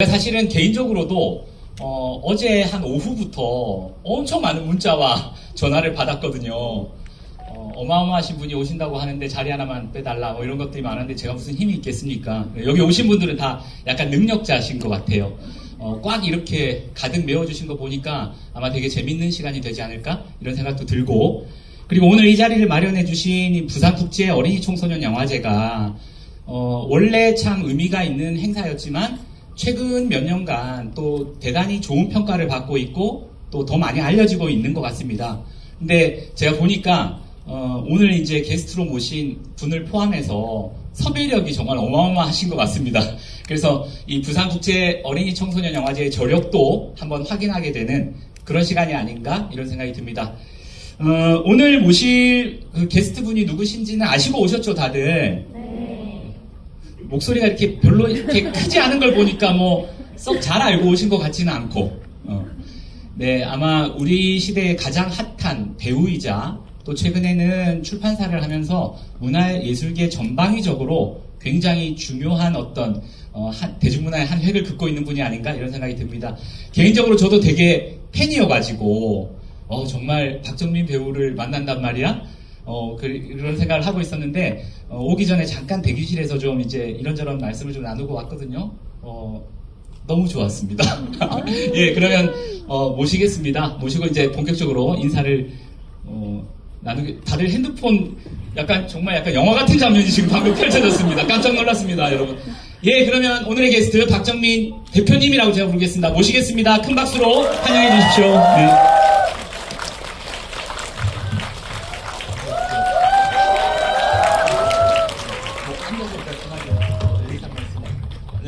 사실은 개인적으로도 어제 한 오후부터 엄청 많은 문자와 전화를 받았거든요. 어마어마하신 분이 오신다고 하는데 자리 하나만 빼달라 뭐 이런 것들이 많은데 제가 무슨 힘이 있겠습니까? 여기 오신 분들은 다 약간 능력자신 것 같아요. 꽉 이렇게 가득 메워주신 거 보니까 아마 되게 재밌는 시간이 되지 않을까 이런 생각도 들고, 그리고 오늘 이 자리를 마련해 주신 이 부산국제 어린이 청소년 영화제가 원래 참 의미가 있는 행사였지만 최근 몇 년간 또 대단히 좋은 평가를 받고 있고 또 더 많이 알려지고 있는 것 같습니다. 근데 제가 보니까 오늘 이제 게스트로 모신 분을 포함해서 섭외력이 정말 어마어마하신 것 같습니다. 그래서 이 부산국제 어린이 청소년 영화제의 저력도 한번 확인하게 되는 그런 시간이 아닌가 이런 생각이 듭니다. 오늘 모실 그 게스트 분이 누구신지는 아시고 오셨죠, 다들? 목소리가 이렇게 별로 이렇게 크지 않은 걸 보니까 뭐 썩 잘 알고 오신 것 같지는 않고, 네, 아마 우리 시대의 가장 핫한 배우이자 또 최근에는 출판사를 하면서 문화예술계 전방위적으로 굉장히 중요한 어떤 대중문화의 한 획을 긋고 있는 분이 아닌가 이런 생각이 듭니다. 개인적으로 저도 되게 팬이어가지고 정말 박정민 배우를 만난단 말이야. 그런 생각을 하고 있었는데, 오기 전에 잠깐 대기실에서 좀 이제 이런저런 말씀을 좀 나누고 왔거든요. 너무 좋았습니다. 예, 그러면, 모시겠습니다. 모시고 이제 본격적으로 인사를, 나누게, 다들 핸드폰 정말 약간 영화 같은 장면이 지금 방금 펼쳐졌습니다. 깜짝 놀랐습니다, 여러분. 예, 그러면 오늘의 게스트 박정민 대표님이라고 제가 부르겠습니다. 모시겠습니다. 큰 박수로 환영해 주십시오. 네.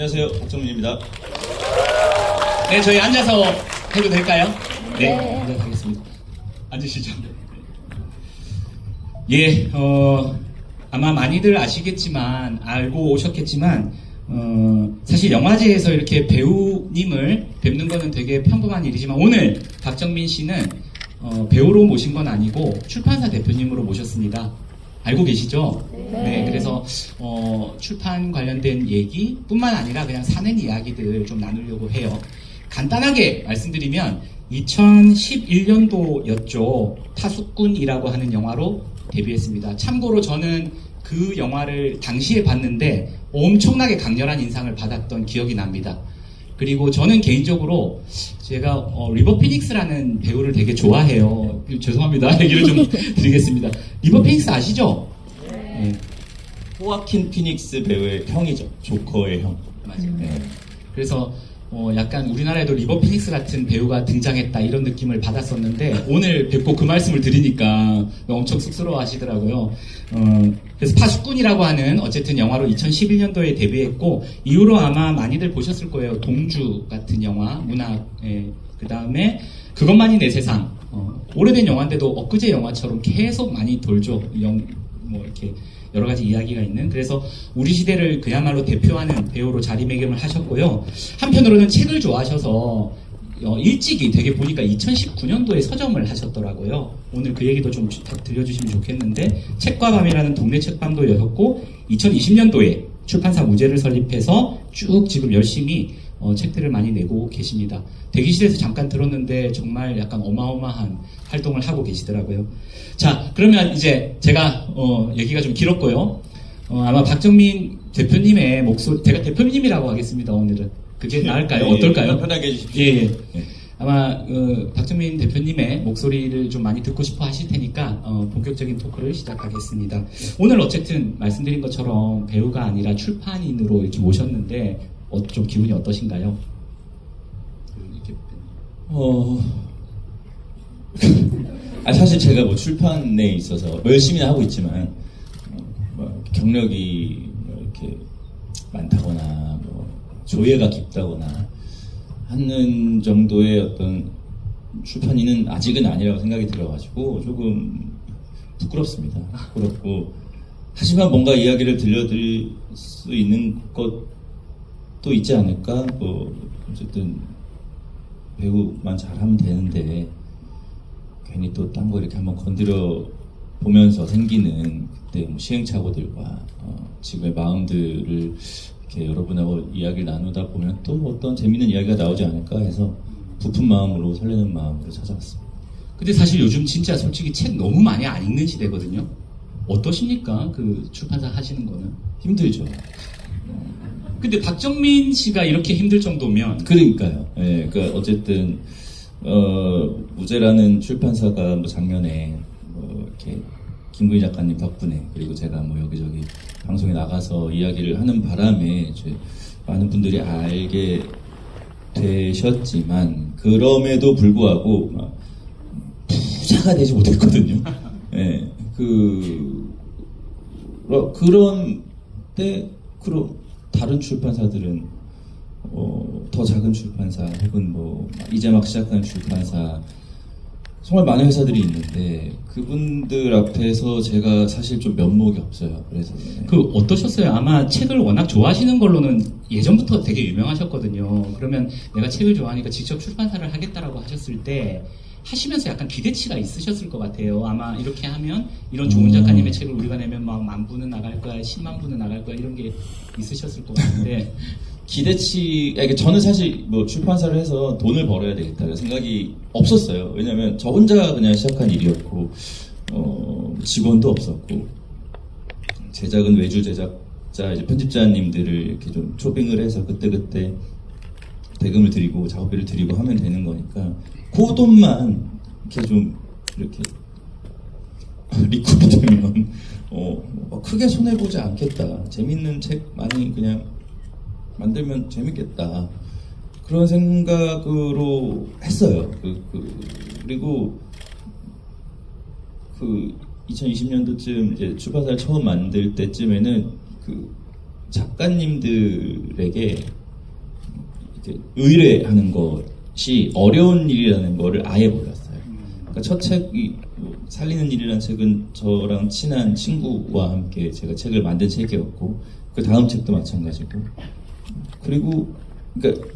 안녕하세요, 박정민입니다. 네, 저희 앉아서 해도 될까요? 네, 앉아서 하겠습니다. 앉으시죠. 예, 아마 많이들 아시겠지만, 알고 오셨겠지만, 사실 영화제에서 이렇게 배우님을 뵙는 거는 되게 평범한 일이지만, 오늘 박정민 씨는 배우로 모신 건 아니고 출판사 대표님으로 모셨습니다. 알고 계시죠? 네, 그래서 출판 관련된 얘기 뿐만 아니라 그냥 사는 이야기들 좀 나누려고 해요. 간단하게 말씀드리면 2011년도였죠. 파수꾼이라고 하는 영화로 데뷔했습니다. 참고로 저는 그 영화를 당시에 봤는데 엄청나게 강렬한 인상을 받았던 기억이 납니다. 그리고 저는 개인적으로 제가 리버 피닉스라는 배우를 되게 좋아해요. 죄송합니다. 얘기를 좀 드리겠습니다. 리버 피닉스 아시죠? 네. 호아킨 피닉스 배우의 형이죠. 조커의 형. 맞아요. 네. 그래서 약간 우리나라에도 리버 피닉스 같은 배우가 등장했다 이런 느낌을 받았었는데 오늘 뵙고 그 말씀을 드리니까 엄청 쑥스러워 하시더라고요. 그래서 파수꾼이라고 하는 어쨌든 영화로 2011년도에 데뷔했고 이후로 아마 많이들 보셨을 거예요. 동주 같은 영화, 문학, 그 다음에 그것만이 내 세상. 오래된 영화인데도 엊그제 영화처럼 계속 많이 돌죠. 뭐 이렇게 여러 가지 이야기가 있는. 그래서 우리 시대를 그야말로 대표하는 배우로 자리매김을 하셨고요. 한편으로는 책을 좋아하셔서 일찍이 되게 보니까 2019년도에 서점을 하셨더라고요. 오늘 그 얘기도 좀 들려주시면 좋겠는데, 책과 밤이라는 동네 책방도 여셨고 2020년도에 출판사 무제를 설립해서 쭉 지금 열심히 책들을 많이 내고 계십니다. 대기실에서 잠깐 들었는데 정말 약간 어마어마한 활동을 하고 계시더라고요. 자, 그러면 이제 제가 얘기가 좀 길었고요. 아마 박정민 대표님의 목소리, 제가 대표님이라고 하겠습니다. 오늘은 그게 나을까요? 네, 어떨까요? 편하게 해주십시오. 예. 네. 아마 박정민 대표님의 목소리를 좀 많이 듣고 싶어 하실 테니까 본격적인 토크를 시작하겠습니다. 오늘 어쨌든 말씀드린 것처럼 배우가 아니라 출판인으로 이렇게 모셨는데 좀 기분이 어떠신가요? 사실 제가 뭐 출판에 있어서 열심히 하고 있지만 경력이 이렇게 많다거나 조예가 깊다거나 하는 정도의 어떤 출판인은 아직은 아니라고 생각이 들어가지고 조금 부끄럽습니다. 부끄럽고, 하지만 뭔가 이야기를 들려드릴 수 있는 것도 있지 않을까. 어쨌든 배우만 잘하면 되는데 괜히 또 딴 거 이렇게 한번 건드려 보면서 생기는 그때 시행착오들과 지금의 마음들을 이렇게 여러분하고 이야기를 나누다 보면 또 어떤 재밌는 이야기가 나오지 않을까 해서 부푼 마음으로 설레는 마음으로 찾아왔습니다. 근데 사실 요즘 진짜 솔직히 책 너무 많이 안 읽는 시대거든요. 어떠십니까? 그 출판사 하시는 거는? 힘들죠. 근데 박정민 씨가 이렇게 힘들 정도면 그러니까요. 예, 그러니까 어쨌든 무제라는 출판사가 뭐 작년에 뭐 이렇게 김구희 작가님 덕분에 그리고 제가 뭐 여기저기 방송에 나가서 이야기를 하는 바람에 이제 많은 분들이 알게 되셨지만 그럼에도 불구하고 막 부자가 되지 못했거든요. 예, 그런 그런 다른 출판사들은 더 작은 출판사 혹은 뭐 이제 막 시작하는 출판사 정말 많은 회사들이 있는데 그분들 앞에서 제가 사실 좀 면목이 없어요. 그래서 그 어떠셨어요? 아마 책을 워낙 좋아하시는 걸로는 예전부터 되게 유명하셨거든요. 그러면 내가 책을 좋아하니까 직접 출판사를 하겠다라고 하셨을 때 하시면서 약간 기대치가 있으셨을 것 같아요. 아마 이렇게 하면 이런 좋은 작가님의 책을 우리가 내면 막 10,000부는 나갈 거야, 100,000부는 나갈 거야 이런 게 있으셨을 것 같은데 저는 사실 뭐 출판사를 해서 돈을 벌어야 되겠다는 생각이 없었어요. 왜냐면 저 혼자 그냥 시작한 일이었고, 직원도 없었고, 제작은 외주 제작자, 이제 편집자님들을 이렇게 좀 초빙을 해서 그때그때 대금을 드리고 작업비를 드리고 하면 되는 거니까, 그 돈만 이렇게 좀, 이렇게, 리쿠이 되면, 크게 손해보지 않겠다. 재밌는 책 많이 그냥, 만들면 재밌겠다. 그런 생각으로 했어요. 그리고 2020년도쯤 이제 출판사를 처음 만들 때쯤에는 그 작가님들에게 이렇게 의뢰하는 것이 어려운 일이라는 거를 아예 몰랐어요. 그러니까 첫 책이 살리는 일이라는 책은 저랑 친한 친구와 함께 제가 책을 만든 책이었고 그 다음 책도 마찬가지고 그리고 그러니까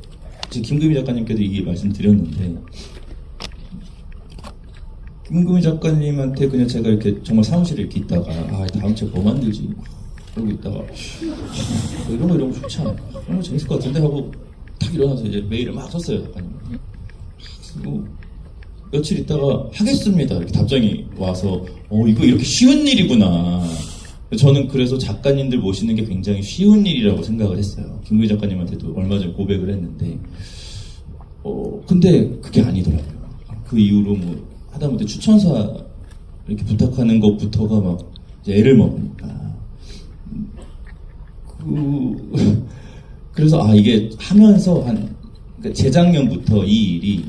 김금희 작가님께도 이게 말씀드렸는데 김금희 작가님한테 그냥 제가 이렇게 정말 사무실에 이렇게 있다가 다음 책 뭐 만들지 그러고 있다가 이런 거 좋지 않을까 이런 거 재밌을 것 같은데 하고 탁 일어나서 이제 메일을 막 썼어요 작가님. 그리고 며칠 있다가 하겠습니다 이렇게 답장이 와서 이거 이렇게 쉬운 일이구나. 저는 그래서 작가님들 모시는 게 굉장히 쉬운 일이라고 생각을 했어요. 김구희 작가님한테도 얼마 전에 고백을 했는데, 근데 그게 아니더라고요. 그 이후로 뭐 하다못해 추천사 이렇게 부탁하는 것부터가 막 이제 애를 먹으니까. 그래서 이게 하면서 그러니까 재작년부터 이 일이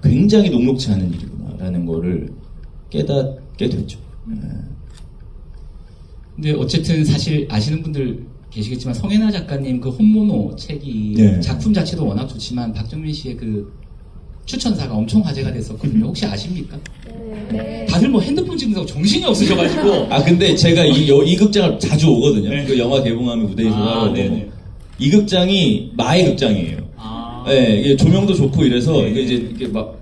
굉장히 녹록치 않은 일이구나라는 거를 깨닫게 됐죠. 근데 어쨌든 사실 아시는 분들 계시겠지만 성혜나 작가님 그 혼모노 책이 네. 작품 자체도 워낙 좋지만 박정민 씨의 그 추천사가 엄청 화제가 됐었거든요. 혹시 아십니까? 네. 다들 뭐 핸드폰 찍는다고 정신이 없으셔가지고 근데 제가 이 극장을 자주 오거든요. 네. 그 영화 개봉하면 무대에서 하고 네네. 이 극장이 마의 극장이에요. 네, 이게 조명도 좋고 이래서 네. 이게 이제 이렇게 막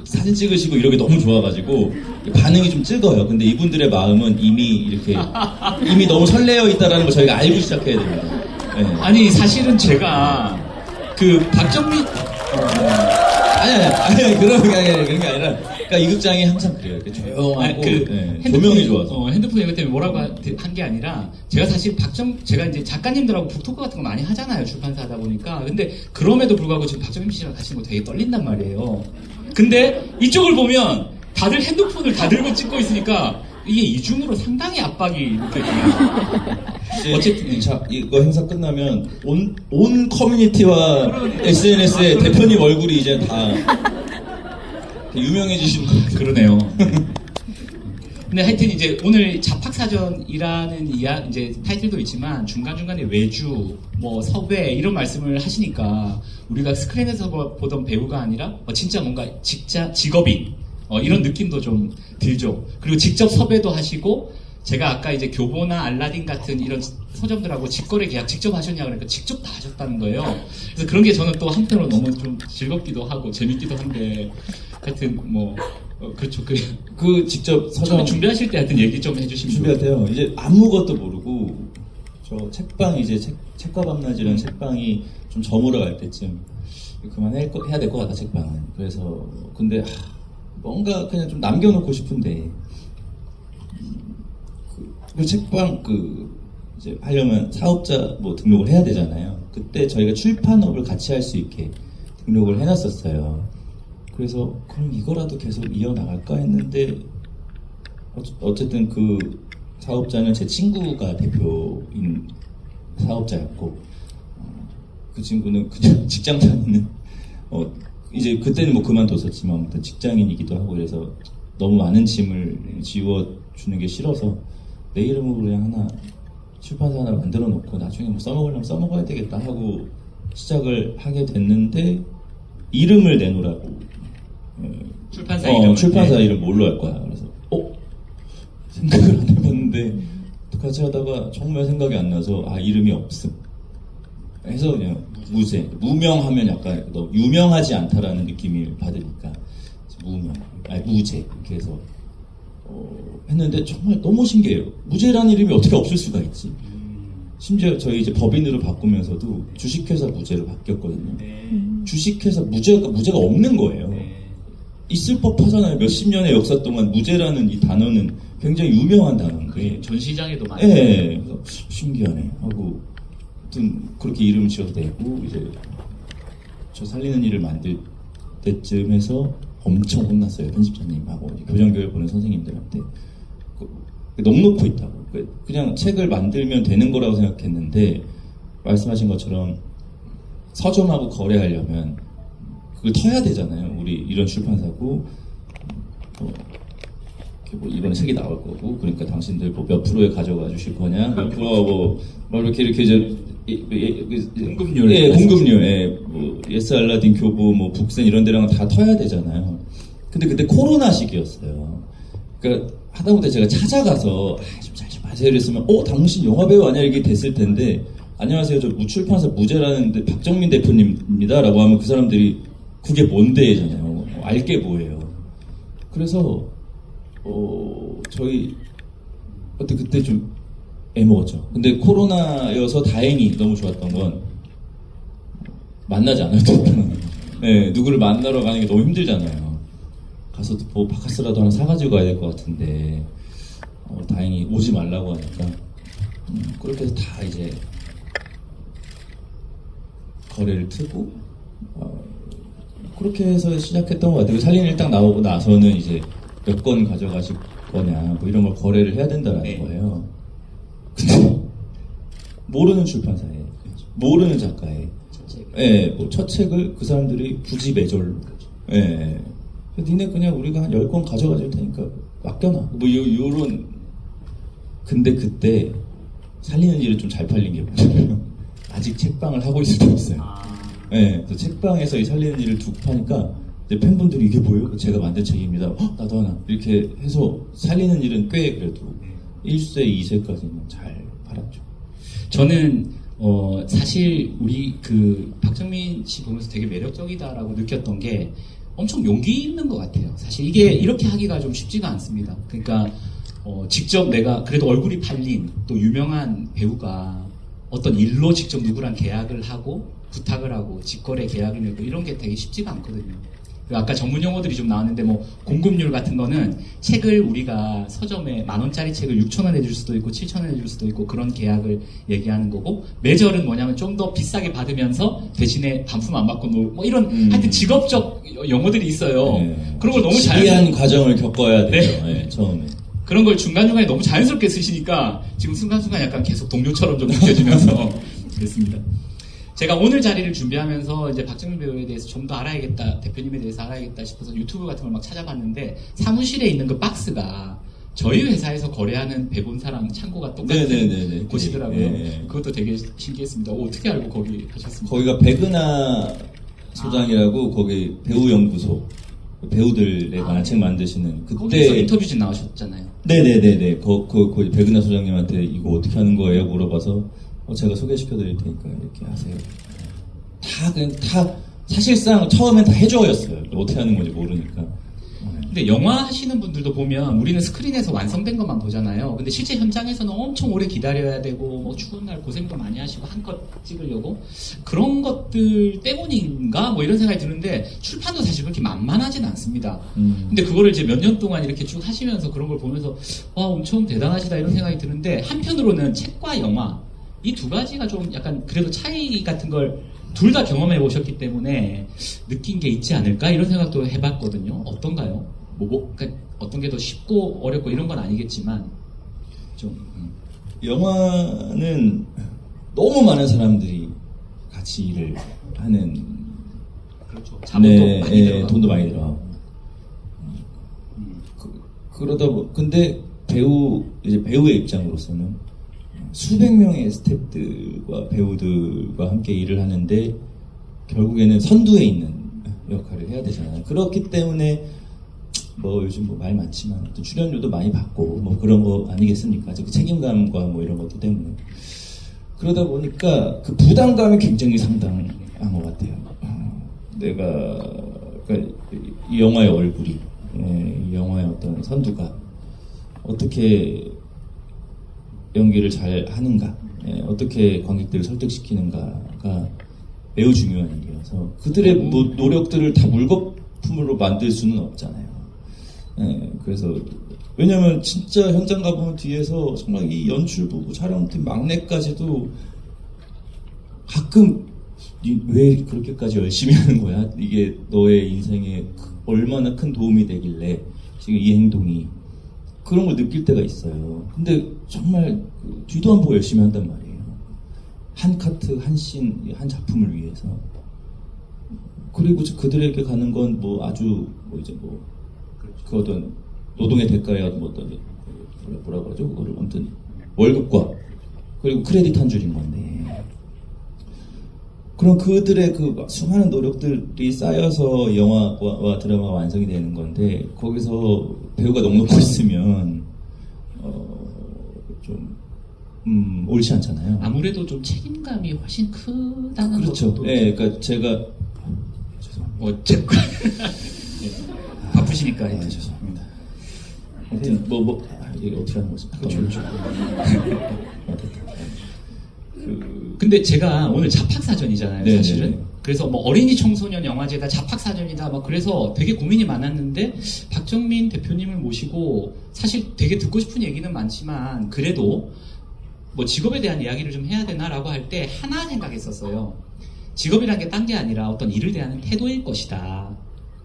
사진 찍으시고 이런 게 너무 좋아가지고 반응이 좀 찍어요. 근데 이분들의 마음은 이미 너무 설레어 있다라는 걸 저희가 알고 시작해야 됩니다. 네. 아니 사실은 제가 그 박정민 아니 그런 게 아니라 그러니까 이 극장이 항상 그래요. 이렇게 조용하고 조명이 좋아서 핸드폰 얘기 때문에 뭐라고 한 게 아니라 제가 사실 제가 이제 작가님들하고 북토크 같은 거 많이 하잖아요. 출판사 하다 보니까. 근데 그럼에도 불구하고 지금 박정민 씨랑 가시는 거 되게 떨린단 말이에요. 근데 이쪽을 보면 다들 핸드폰을 다 들고 찍고 있으니까 이게 이중으로 상당히 압박이 느껴져요. 어쨌든 이거 행사 끝나면 온 커뮤니티와 SNS에 대표님 얼굴이 이제 다 유명해지신 것 같아요. 그러네요. 근데 하여튼 이제 오늘 잡학사전이라는 이제 타이틀도 있지만 중간중간에 외주, 뭐 섭외 이런 말씀을 하시니까 우리가 스크린에서 보던 배우가 아니라 진짜 뭔가 직업인 이런 느낌도 좀 들죠. 그리고 직접 섭외도 하시고 제가 아까 이제 교보나 알라딘 같은 이런 서점들하고 직거래 계약 직접 하셨냐 그러니까 직접 다 하셨다는 거예요. 그래서 그런 게 저는 또 한편으로 너무 좀 즐겁기도 하고 재밌기도 한데 하여튼 뭐 그렇죠. 그 직접 서점 준비하실 때 하여튼 얘기 좀 해주시면 준비할 때요. 이제 아무것도 모르고 저 책방 이제 책과 밤낮이라는 책방이 좀 저물어 갈 때쯤 그만해야 될 것 같다 책방은. 그래서 근데 뭔가 그냥 좀 남겨놓고 싶은데 그 책방 이제 하려면 사업자 뭐 등록을 해야 되잖아요. 그때 저희가 출판업을 같이 할 수 있게 등록을 해놨었어요. 그래서 그럼 이거라도 계속 이어나갈까 했는데 어쨌든 그 사업자는 제 친구가 대표인 사업자였고 그 친구는 그냥 직장 다니는 이제 그때는 뭐 그만뒀었지만 아무튼 직장인이기도 하고 그래서 너무 많은 짐을 지워주는 게 싫어서 내 이름으로 그냥 하나 출판사 하나 만들어 놓고 나중에 뭐 써먹으려면 써먹어야 되겠다 하고 시작을 하게 됐는데 이름을 내놓으라고 출판사 이름 출판사 이름 뭘로 할 거야. 그래서 생각을 안 해봤는데 같이 하다가 정말 생각이 안 나서 이름이 없음 해서 그냥 무제 무명하면 약간 너무 유명하지 않다라는 느낌을 받으니까 무제 이렇게 해서 했는데 정말 너무 신기해요. 무제라는 이름이 어떻게 없을 수가 있지. 심지어 저희 이제 법인으로 바꾸면서도 주식회사 무제로 바뀌었거든요. 주식회사 무제가 없는 거예요. 있을 법하잖아요. 몇십 년의 역사 동안 무제라는 이 단어는 굉장히 유명한 단어인데 전 시장에도 많이. 네, 그래서 신기하네 하고 아무튼 그렇게 이름 지어도 되고 이제 저 살리는 일을 만들 때쯤 해서 엄청 혼났어요. 편집자님하고 교정교육 보는 선생님들한테 넉놓고 있다고. 그냥 책을 만들면 되는 거라고 생각했는데 말씀하신 것처럼 서점하고 거래하려면 그걸 터야 되잖아요. 우리 이런 출판사고 뭐 이번에 책이 나올 거고 그러니까 당신들 뭐 몇 프로에 가져가 주실 거냐 몇 프로 뭐 이렇게 이제 공급률 공급률 뭐 예스 알라딘 교보 뭐 북센 이런 데랑 다 터야 되잖아요. 근데 그때 코로나 시기였어요. 그러니까 하다못해 제가 찾아가서 좀 잘 좀 하세요 이랬으면 당신 영화배우 아니야 이렇게 됐을 텐데 안녕하세요 저 무출판사 무제라는데 박정민 대표님입니다 라고 하면 그 사람들이 그게 뭔데잖아요. 알게 뭐예요. 그래서 저희 그때 좀 애먹었죠. 근데 코로나여서 다행히 너무 좋았던 건 만나지 않아도 됐다는 네, 누구를 만나러 가는 게 너무 힘들잖아요. 가서 뭐 바카스라도 하나 사가지고 가야 될 것 같은데 다행히 오지 말라고 하니까 그렇게 해서 다 이제 거래를 트고 그렇게 해서 시작했던 것 같아요. 살리는 딱 나오고 나서는 이제 몇 권 가져가실 거냐 뭐 이런 걸 거래를 해야 된다라는 거예요. 근데 모르는 출판사에 모르는 작가에 뭐 첫 책을 그 사람들이 굳이 매절로 니네 그냥 우리가 한 10권 가져가 줄 테니까 맡겨놔 뭐 요런. 근데 그때 살리는 일은 좀 잘 팔린 게 뭐냐면 아직 책방을 하고 있을 때였어요. 그래서 책방에서 이 살리는 일을 두고 파니까 이제 팬분들이 이게 뭐예요? 제가 만든 책입니다. 나도 하나. 이렇게 해서 살리는 일은 꽤 그래도 1쇄, 2쇄까지는 잘 팔았죠. 저는 사실 우리 박정민 씨 보면서 되게 매력적이다라고 느꼈던 게 엄청 용기 있는 것 같아요. 사실 이게 이렇게 하기가 좀 쉽지가 않습니다. 그러니까 직접 내가 그래도 얼굴이 팔린 또 유명한 배우가 어떤 일로 직접 누구랑 계약을 하고 부탁을 하고 직거래 계약을 맺고 이런 게 되게 쉽지가 않거든요. 그리고 아까 전문 용어들이 좀 나왔는데 뭐 공급률 같은 거는 책을 우리가 서점에 10,000원짜리 책을 6,000원 해줄 수도 있고 7,000원 해줄 수도 있고 그런 계약을 얘기하는 거고 매절은 뭐냐면 좀 더 비싸게 받으면서 대신에 반품 안 받고 뭐 이런 하여튼 직업적 용어들이 있어요. 그런 걸 너무 시기한 과정을 겪어야 돼요. 처음에. 그런 걸 중간중간에 너무 자연스럽게 쓰시니까 지금 순간순간 약간 계속 동료처럼 좀 느껴지면서 그랬습니다. 제가 오늘 자리를 준비하면서 이제 박정민 배우에 대해서 좀 더 알아야겠다, 대표님에 대해서 알아야겠다 싶어서 유튜브 같은 걸 막 찾아봤는데 사무실에 있는 그 박스가 저희 회사에서 거래하는 백운사랑 창고가 똑같은 곳이더라고요. 그것도 되게 신기했습니다. 어떻게 알고 거기 하셨습니까? 거기가 백은하 소장이라고 거기 배우연구소 배우들의 만화책 만드시는 그때 거기서 인터뷰진 나오셨잖아요. 네네네네. 거기 백은하 소장님한테 이거 어떻게 하는 거예요? 물어봐서 제가 소개시켜 드릴 테니까 이렇게 하세요. 다 사실상 처음엔 다 해줘였어요. 어떻게 하는 건지 모르니까. 근데 영화 하시는 분들도 보면 우리는 스크린에서 완성된 것만 보잖아요. 근데 실제 현장에서는 엄청 오래 기다려야 되고 뭐 추운 날 고생도 많이 하시고 한껏 찍으려고 그런 것들 때문인가 뭐 이런 생각이 드는데 출판도 사실 그렇게 만만하진 않습니다. 근데 그거를 이제 몇 년 동안 이렇게 쭉 하시면서 그런 걸 보면서 와 엄청 대단하시다 이런 생각이 드는데 한편으로는 책과 영화 이 두 가지가 좀 약간 그래도 차이 같은 걸 둘 다 경험해 보셨기 때문에 느낀 게 있지 않을까 이런 생각도 해봤거든요. 어떤가요? 그러니까 어떤 게 더 쉽고 어렵고 이런 건 아니겠지만 좀 영화는 너무 많은 사람들이 같이 일을 하는 그렇죠. 자본도 많이 들어가고 돈도 많이 들어가고 그러다 근데 배우의 입장으로서는 수백 명의 스태프들과 배우들과 함께 일을 하는데 결국에는 선두에 있는 역할을 해야 되잖아요. 그렇기 때문에 뭐 요즘 뭐 말 많지만 어떤 출연료도 많이 받고 뭐 그런 거 아니겠습니까? 그 책임감과 뭐 이런 것들 때문에 그러다 보니까 그 부담감이 굉장히 상당한 것 같아요. 그러니까 이 영화의 얼굴이 이 영화의 어떤 선두가 어떻게 연기를 잘 하는가, 어떻게 관객들을 설득시키는가가 매우 중요한 일이어서 그들의 노력들을 다 물거품으로 만들 수는 없잖아요. 그래서 왜냐면 진짜 현장 가보면 뒤에서 정말 이 연출부부 촬영팀 막내까지도 가끔 왜 그렇게까지 열심히 하는 거야? 이게 너의 인생에 얼마나 큰 도움이 되길래 지금 이 행동이 그런 걸 느낄 때가 있어요. 근데 정말 뒤도 안 보고 열심히 한단 말이에요. 한 카트, 한 씬, 한 작품을 위해서. 그리고 그들에게 가는 건 뭐 아주 뭐 이제 뭐 그 어떤 노동의 대가에 뭐 어떤 뭐라 그러죠? 그거를 아무튼 월급과 그리고 크레딧 한 줄인 건데. 그럼 그들의 그 수많은 노력들이 쌓여서 영화와 드라마가 완성이 되는 건데 거기서 배우가 넉넉히 있으면 좀 옳지 않잖아요. 아무래도 좀 책임감이 훨씬 크다는 그렇죠. 것도 그러니까 제가 죄송합니다. 어쨌건 바쁘시니까 죄송합니다. 하여튼 이게 어떻게 하는 거지? 그렇죠. 근데 제가 오늘 잡학사전이잖아요, 네네. 사실은. 그래서 뭐 어린이 청소년 영화제다, 잡학사전이다, 뭐 그래서 되게 고민이 많았는데 박정민 대표님을 모시고 사실 되게 듣고 싶은 얘기는 많지만 그래도 뭐 직업에 대한 이야기를 좀 해야 되나라고 할 때 하나 생각했었어요. 직업이라는 게 딴 게 아니라 어떤 일을 대하는 태도일 것이다.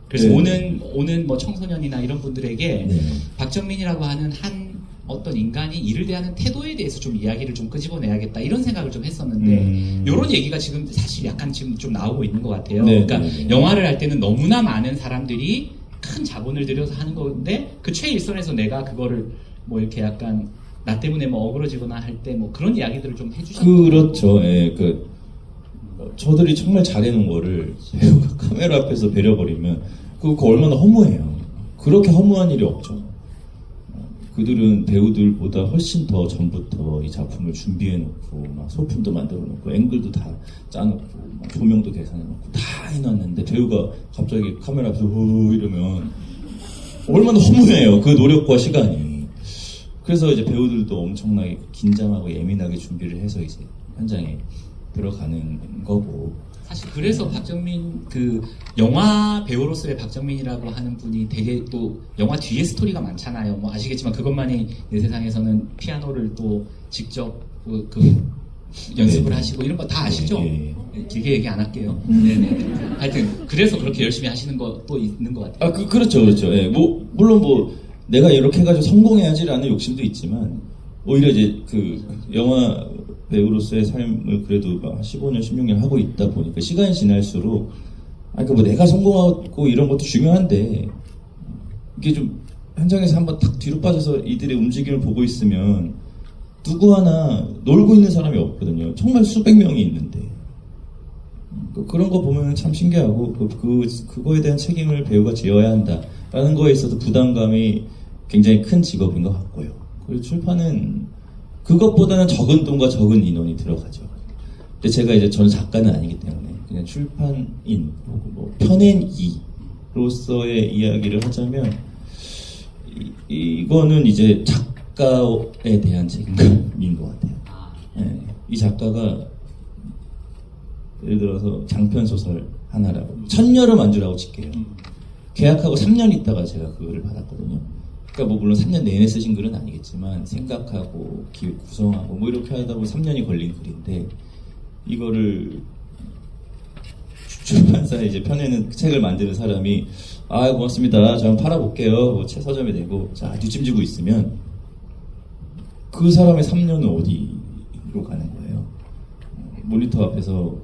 그래서 네. 오는 뭐 청소년이나 이런 분들에게 네. 박정민이라고 하는 한 어떤 인간이 일을 대하는 태도에 대해서 좀 이야기를 좀 끄집어내야겠다 이런 생각을 좀 했었는데 이런 얘기가 지금 사실 약간 지금 좀 나오고 있는 것 같아요. 네, 그러니까 네, 네. 영화를 할 때는 너무나 많은 사람들이 큰 자본을 들여서 하는 건데 그 최일선에서 내가 그거를 뭐 이렇게 약간 나 때문에 뭐 어그러지거나 할 때 뭐 그런 이야기들을 좀 해주셨던 그렇죠. 저들이 정말 잘해놓은 거를 배우가 카메라 앞에서 베려버리면 그거 얼마나 허무해요. 그렇게 허무한 일이 없죠. 그들은 배우들보다 훨씬 더 전부터 이 작품을 준비해놓고 막 소품도 만들어놓고 앵글도 다 짜놓고 막 조명도 계산해놓고 다 해놨는데 배우가 갑자기 카메라 앞에서 후 이러면 얼마나 허무해요. 그 노력과 시간이. 그래서 이제 배우들도 엄청나게 긴장하고 예민하게 준비를 해서 이제 현장에 들어가는 거고. 사실 그래서 박정민 그 영화 배우로서의 박정민이라고 하는 분이 되게 또 영화 뒤에 스토리가 많잖아요. 뭐 아시겠지만 그것만이 내 세상에서는 피아노를 또 직접 그 연습을 네. 하시고 이런 거 다 아시죠? 네. 길게 얘기 안 할게요. 네네. 하여튼 그래서 그렇게 열심히 하시는 것도 있는 것 같아요. 그렇죠. 물론 내가 이렇게 해가지고 성공해야지라는 욕심도 있지만 오히려 이제 그 영화 배우로서의 삶을 그래도 막 15년, 16년 하고 있다 보니까 시간이 지날수록 내가 성공하고 이런 것도 중요한데 이게 좀 현장에서 한번 탁 뒤로 빠져서 이들의 움직임을 보고 있으면 누구 하나 놀고 있는 사람이 없거든요. 정말 수백 명이 있는데 그런 거 보면 참 신기하고 그거에 대한 책임을 배우가 지어야 한다라는 거에 있어서 부담감이 굉장히 큰 직업인 것 같고요. 그리고 출판은 그것보다는 적은 돈과 적은 인원이 들어가죠. 근데 제가 저는 작가는 아니기 때문에 그냥 출판인, 뭐 편엔이 작가로서의 이야기를 하자면 이거는 이제 작가에 대한 책임감인 것 같아요. 네, 이 작가가 예를 들어서 장편 소설 하나라고 천녀를 만주라고 칠게요. 계약하고 3년 있다가 제가 그거를 받았거든요. 그러니까 뭐 물론 3년 내내 쓰신 글은 아니겠지만 생각하고 구성하고 뭐 이렇게 하다 보면 3년이 걸린 글인데 이거를 출판사에 이제 펴내는 책을 만드는 사람이 아 고맙습니다. 저 한번 팔아볼게요. 뭐 채 서점에 내고 자 뒷짐지고 있으면 그 사람의 3년은 어디로 가는 거예요? 모니터 앞에서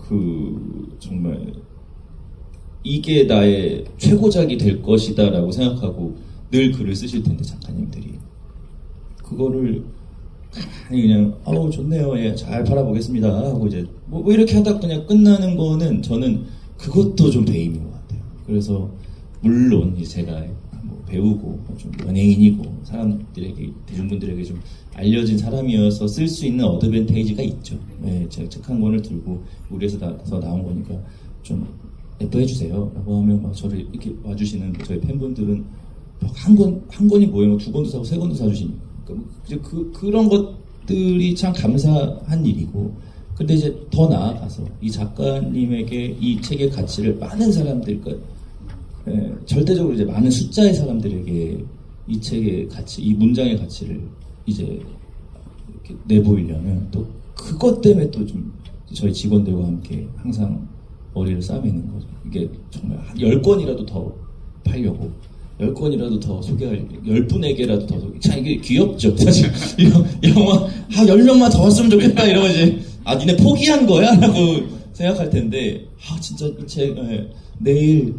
그 정말 이게 나의 최고작이 될 것이다라고 생각하고 늘 글을 쓰실 텐데 작가님들이 그거를 그냥 아우 좋네요, 예, 잘 팔아보겠습니다 하고 이제 뭐 이렇게 하다 그냥 끝나는 거는 저는 그것도 좀 배임인 것 같아요. 그래서 물론 이제 제가 뭐 배우고 좀 연예인이고 사람들에게 대중분들에게 좀 알려진 사람이어서 쓸 수 있는 어드밴테이지가 있죠. 예, 제가 책 한 권을 들고 우리에서 나온 거니까 좀 예뻐해 주세요 라고 하면 막 저를 이렇게 와주시는 저희 팬분들은 한 권이 뭐예요? 2권도 사고 3권도 사주시니까 그런 것들이 참 감사한 일이고 근데 이제 더 나아가서 이 작가님에게 이 책의 가치를 많은 사람들 절대적으로 이제 많은 숫자의 사람들에게 이 책의 가치, 이 문장의 가치를 이제 이렇게 내보이려면 또 그것 때문에 또 좀 저희 직원들과 함께 항상 머리를 싸매는 거죠. 이게 정말 10권이라도 더 팔려고 10권이라도 더 소개할 10분에게라도 더 소개. 참 이게 귀엽죠. 사실 영화 10명만 더 왔으면 좋겠다 이러면 이제 니네 포기한 거야? 라고 생각할 텐데 진짜 이 책 내일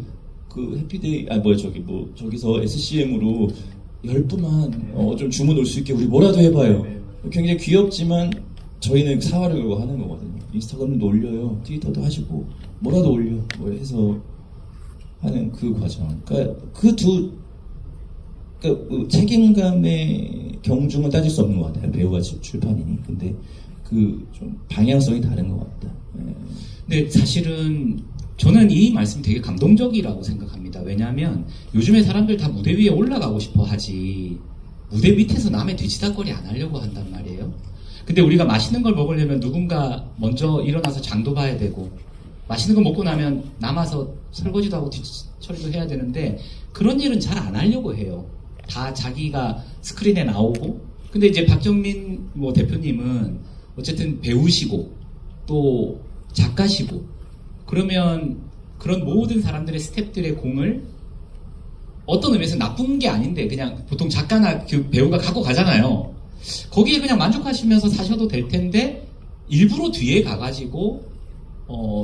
그 해피데이 저기서 SCM으로 10분만 좀 주문 올 수 있게 우리 뭐라도 해봐요. 굉장히 귀엽지만 저희는 사활을 걸고 하는 거거든요. 인스타그램도 올려요. 트위터도 하시고 뭐라도 올려 뭐 해서 하는 그 과정. 그러니까 그 책임감의 경중은 따질 수 없는 것 같아요. 배우가 출판이니. 근데 그 좀 방향성이 다른 것 같다. 근데 사실은 저는 이 말씀 되게 감동적이라고 생각합니다. 왜냐하면 요즘에 사람들 다 무대 위에 올라가고 싶어 하지 무대 밑에서 남의 뒤치다거리 안 하려고 한단 말이에요. 근데 우리가 맛있는 걸 먹으려면 누군가 먼저 일어나서 장도 봐야 되고 맛있는 거 먹고 나면 남아서 설거지도 하고 뒷처리도 해야 되는데 그런 일은 잘 안 하려고 해요. 다 자기가 스크린에 나오고 근데 이제 박정민 대표님은 어쨌든 배우시고 또 작가시고 그러면 그런 모든 사람들의 스태프들의 공을 어떤 의미에서 나쁜 게 아닌데 그냥 보통 작가나 그 배우가 갖고 가잖아요. 거기에 그냥 만족하시면서 사셔도 될 텐데 일부러 뒤에 가가지고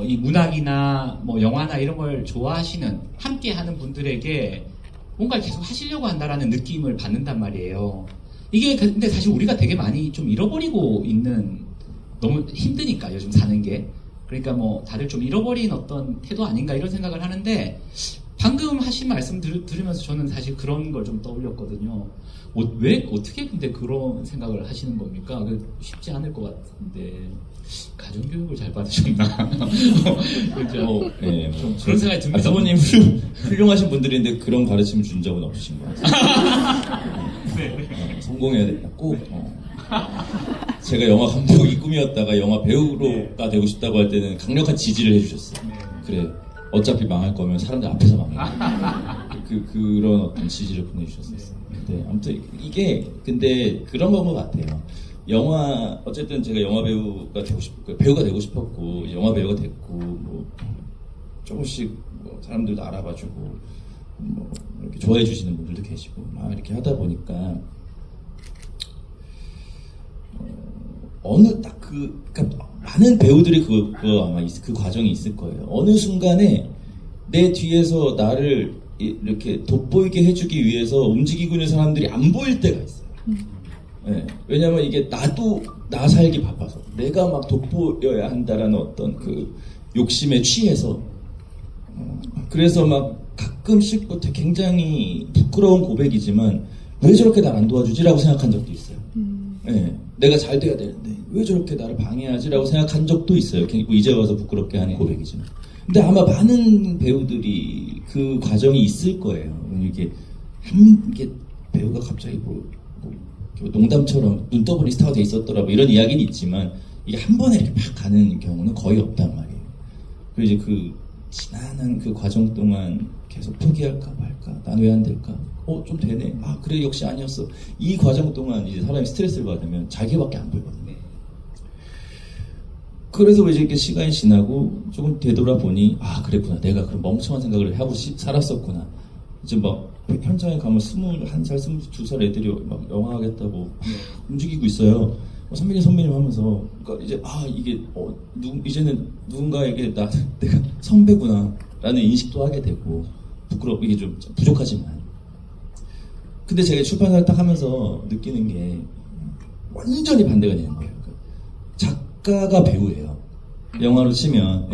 이 문학이나 뭐 영화나 이런 걸 좋아하시는 함께 하는 분들에게 뭔가를 계속 하시려고 한다라는 느낌을 받는단 말이에요. 이게 근데 사실 우리가 되게 많이 좀 잃어버리고 있는 너무 힘드니까 요즘 사는 게 그러니까 뭐 다들 좀 잃어버린 어떤 태도 아닌가 이런 생각을 하는데 방금 하신 말씀 들으면서 저는 사실 그런 걸 좀 떠올렸거든요. 왜 어떻게 근데 그런 생각을 하시는 겁니까? 쉽지 않을 것 같은데 가정교육을 잘 받으셨나? 그렇죠. 네, 좀 그런 생각이 듭니다. 사모님 훌륭하신 분들인데 그런 가르침을 준 적은 없으신 것 같아요. 네. 성공해야 된다. 꼭. 제가 영화 감독이 꿈이었다가 영화 배우가 되고 싶다고 할 때는 강력한 지지를 해주셨어요. 그래. 어차피 망할 거면 사람들 앞에서 망해. 그런 어떤 지지를 보내주셨었어요. 근데 아무튼 근데 그런 건 것 같아요. 어쨌든 제가 영화 배우가 되고 싶었고, 영화 배우가 됐고, 뭐, 조금씩 사람들도 알아봐주고, 뭐, 이렇게 좋아해주시는 분들도 계시고, 막 이렇게 하다 보니까, 그러니까 많은 배우들이 그거 아마 그 과정이 있을 거예요. 어느 순간에 내 뒤에서 나를 이렇게 돋보이게 해주기 위해서 움직이고 있는 사람들이 안 보일 때가 있어요. 네. 왜냐면 이게 나도 나 살기 바빠서 내가 막 돋보여야 한다라는 어떤 그 욕심에 취해서 그래서 막 가끔씩 굉장히 부끄러운 고백이지만 왜 저렇게 날 안 도와주지라고 생각한 적도 있어요. 네. 내가 잘 돼야 되는데 왜 저렇게 나를 방해하지라고 생각한 적도 있어요. 이제 와서 부끄럽게 하는 고백이지만. 근데 아마 많은 배우들이 그 과정이 있을 거예요. 이게 배우가 갑자기 뭐 농담처럼 눈 떠보니 스타가 돼 있었더라 뭐 이런 이야기는 있지만 이게 한 번에 이렇게 막 가는 경우는 거의 없단 말이에요. 그리고 이제 그 지난한 그 과정 동안 계속 포기할까 말까, 난 왜 안 될까, 좀 되네, 그래 역시 아니었어. 이 과정 동안 이제 사람이 스트레스를 받으면 자기밖에 안 보이거든요. 그래서 이제 이렇게 시간이 지나고 조금 되돌아보니 그랬구나, 내가 그런 멍청한 생각을 하고 살았었구나. 이제 막 현장에 가면 21살, 22살 애들이 막 영화 하겠다고 막 움직이고 있어요. 선배님 하면서, 그러니까 이제 이게 이제는 누군가에게 내가 선배구나 라는 인식도 하게 되고, 이게 좀 부족하지만, 근데 제가 출판사를 딱 하면서 느끼는 게 완전히 반대가 되는 거예요. 작가가 배우예요. 영화로 치면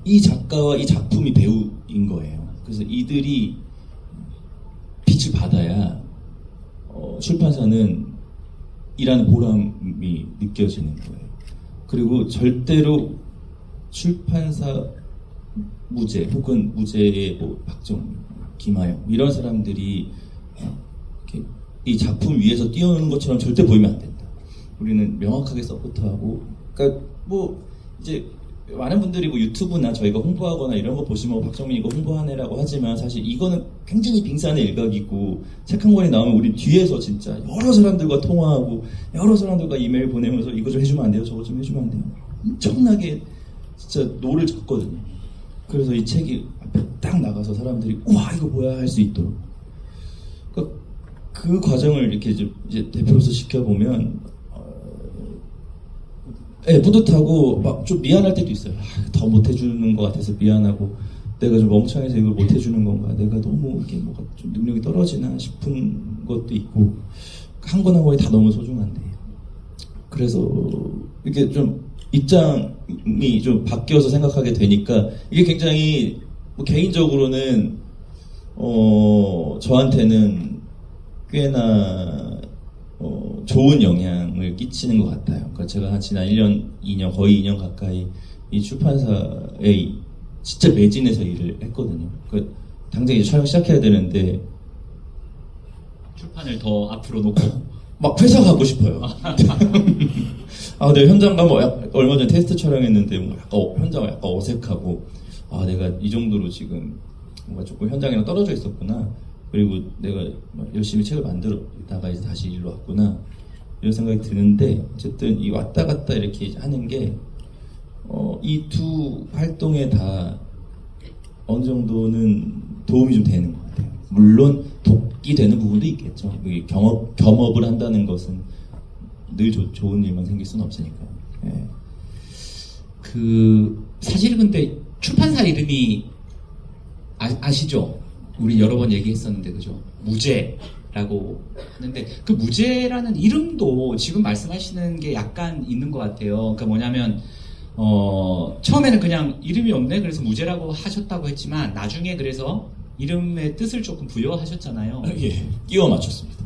이 작가와 이 작품이 배우인 거예요. 그래서 이들이 빛을 받아야 출판사는 일하는 보람이 느껴지는 거예요. 그리고 절대로 출판사 무죄 혹은 무죄의 뭐 박정희, 김하영 이런 사람들이 이 작품 위에서 뛰어노는 것처럼 절대 보이면 안 된다. 우리는 명확하게 서포트하고, 그러니까 뭐 이제 많은 분들이 뭐 유튜브나 저희가 홍보하거나 이런 거 보시면 박정민 이거 홍보하네라고 하지만 사실 이거는 굉장히 빙산의 일각이고, 책 한 권이 나오면 우리 뒤에서 진짜 여러 사람들과 통화하고 여러 사람들과 이메일 보내면서 이거 좀 해주면 안 돼요? 저거 좀 해주면 안 돼요? 엄청나게 진짜 노를 젓거든요. 그래서 이 책이 앞에 딱 나가서 사람들이 우와 이거 뭐야 할 수 있도록, 그러니까 그 과정을 이렇게 이제 대표로서 지켜보면 뿌듯하고 막 좀 미안할 때도 있어요. 더 못해주는 것 같아서 미안하고, 내가 좀 멍청해서 이걸 못해주는 건가, 내가 너무 이렇게 뭐가 좀 능력이 떨어지나 싶은 것도 있고, 한 권 한 권이 다 너무 소중한데, 그래서 이렇게 좀 입장이 좀 바뀌어서 생각하게 되니까 이게 굉장히 뭐 개인적으로는 저한테는 꽤나 좋은 영향을 끼치는 것 같아요. 그러니까 제가 한 지난 1년, 2년, 거의 2년 가까이 이 출판사에 진짜 매진해서 일을 했거든요. 그러니까 당장 이제 촬영 시작해야 되는데 출판을 더 앞으로 놓고 막 회사 가고 싶어요. 내가 현장 가면 얼마 전에 테스트 촬영했는데 뭐 약간 현장 약간 어색하고, 내가 이 정도로 지금 뭔가 조금 현장이랑 떨어져 있었구나. 그리고 내가 열심히 책을 만들다가 이제 다시 일로 왔구나, 이런 생각이 드는데, 어쨌든 이 왔다 갔다 이렇게 하는 게 이 두 활동에 다 어느 정도는 도움이 좀 되는 것 같아요. 물론 독이 되는 부분도 있겠죠. 겸업을 한다는 것은 늘 좋은 일만 생길 수는 없으니까요. 사실 근데 출판사 이름이 아시죠? 우리 여러 번 얘기했었는데, 그죠? 무죄라고 하는데, 그 무죄라는 이름도 지금 말씀하시는 게 약간 있는 것 같아요. 그러니까 뭐냐면, 처음에는 그냥 이름이 없네, 그래서 무죄라고 하셨다고 했지만, 나중에 그래서 이름의 뜻을 조금 부여하셨잖아요. 끼워 맞췄습니다.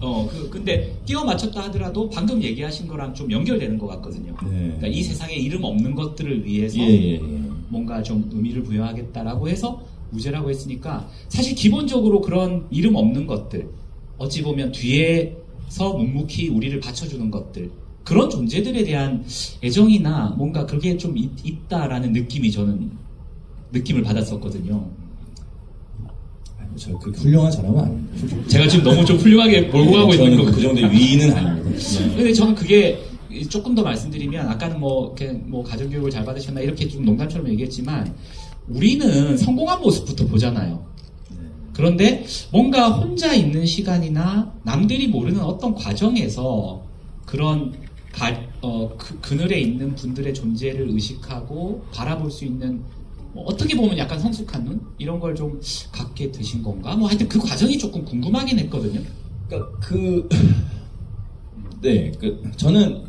근데 끼워 맞췄다 하더라도 방금 얘기하신 거랑 좀 연결되는 것 같거든요. 그러니까 이 세상에 이름 없는 것들을 위해서 뭔가 좀 의미를 부여하겠다라고 해서 무죄라고 했으니까, 사실 기본적으로 그런 이름 없는 것들, 어찌 보면 뒤에서 묵묵히 우리를 받쳐주는 것들, 그런 존재들에 대한 애정이나 뭔가 그게 좀 있다라는 느낌이, 저는 느낌을 받았었거든요. 저 그렇게 훌륭한 사람은 아닙니다. 제가 지금 너무 좀 훌륭하게 몰고 가고 있는 거, 그 정도의 위인은 아닙니다. 근데 저는 그게 조금 더 말씀드리면, 아까는 뭐 가정교육을 잘 받으셨나 이렇게 좀 농담처럼 얘기했지만, 우리는 성공한 모습부터 보잖아요. 그런데 뭔가 혼자 있는 시간이나 남들이 모르는 어떤 과정에서 그런 그늘에 있는 분들의 존재를 의식하고 바라볼 수 있는, 어떻게 보면 약간 성숙한 눈? 이런 걸 좀 갖게 되신 건가? 하여튼 그 과정이 조금 궁금하긴 했거든요. 그러니까 저는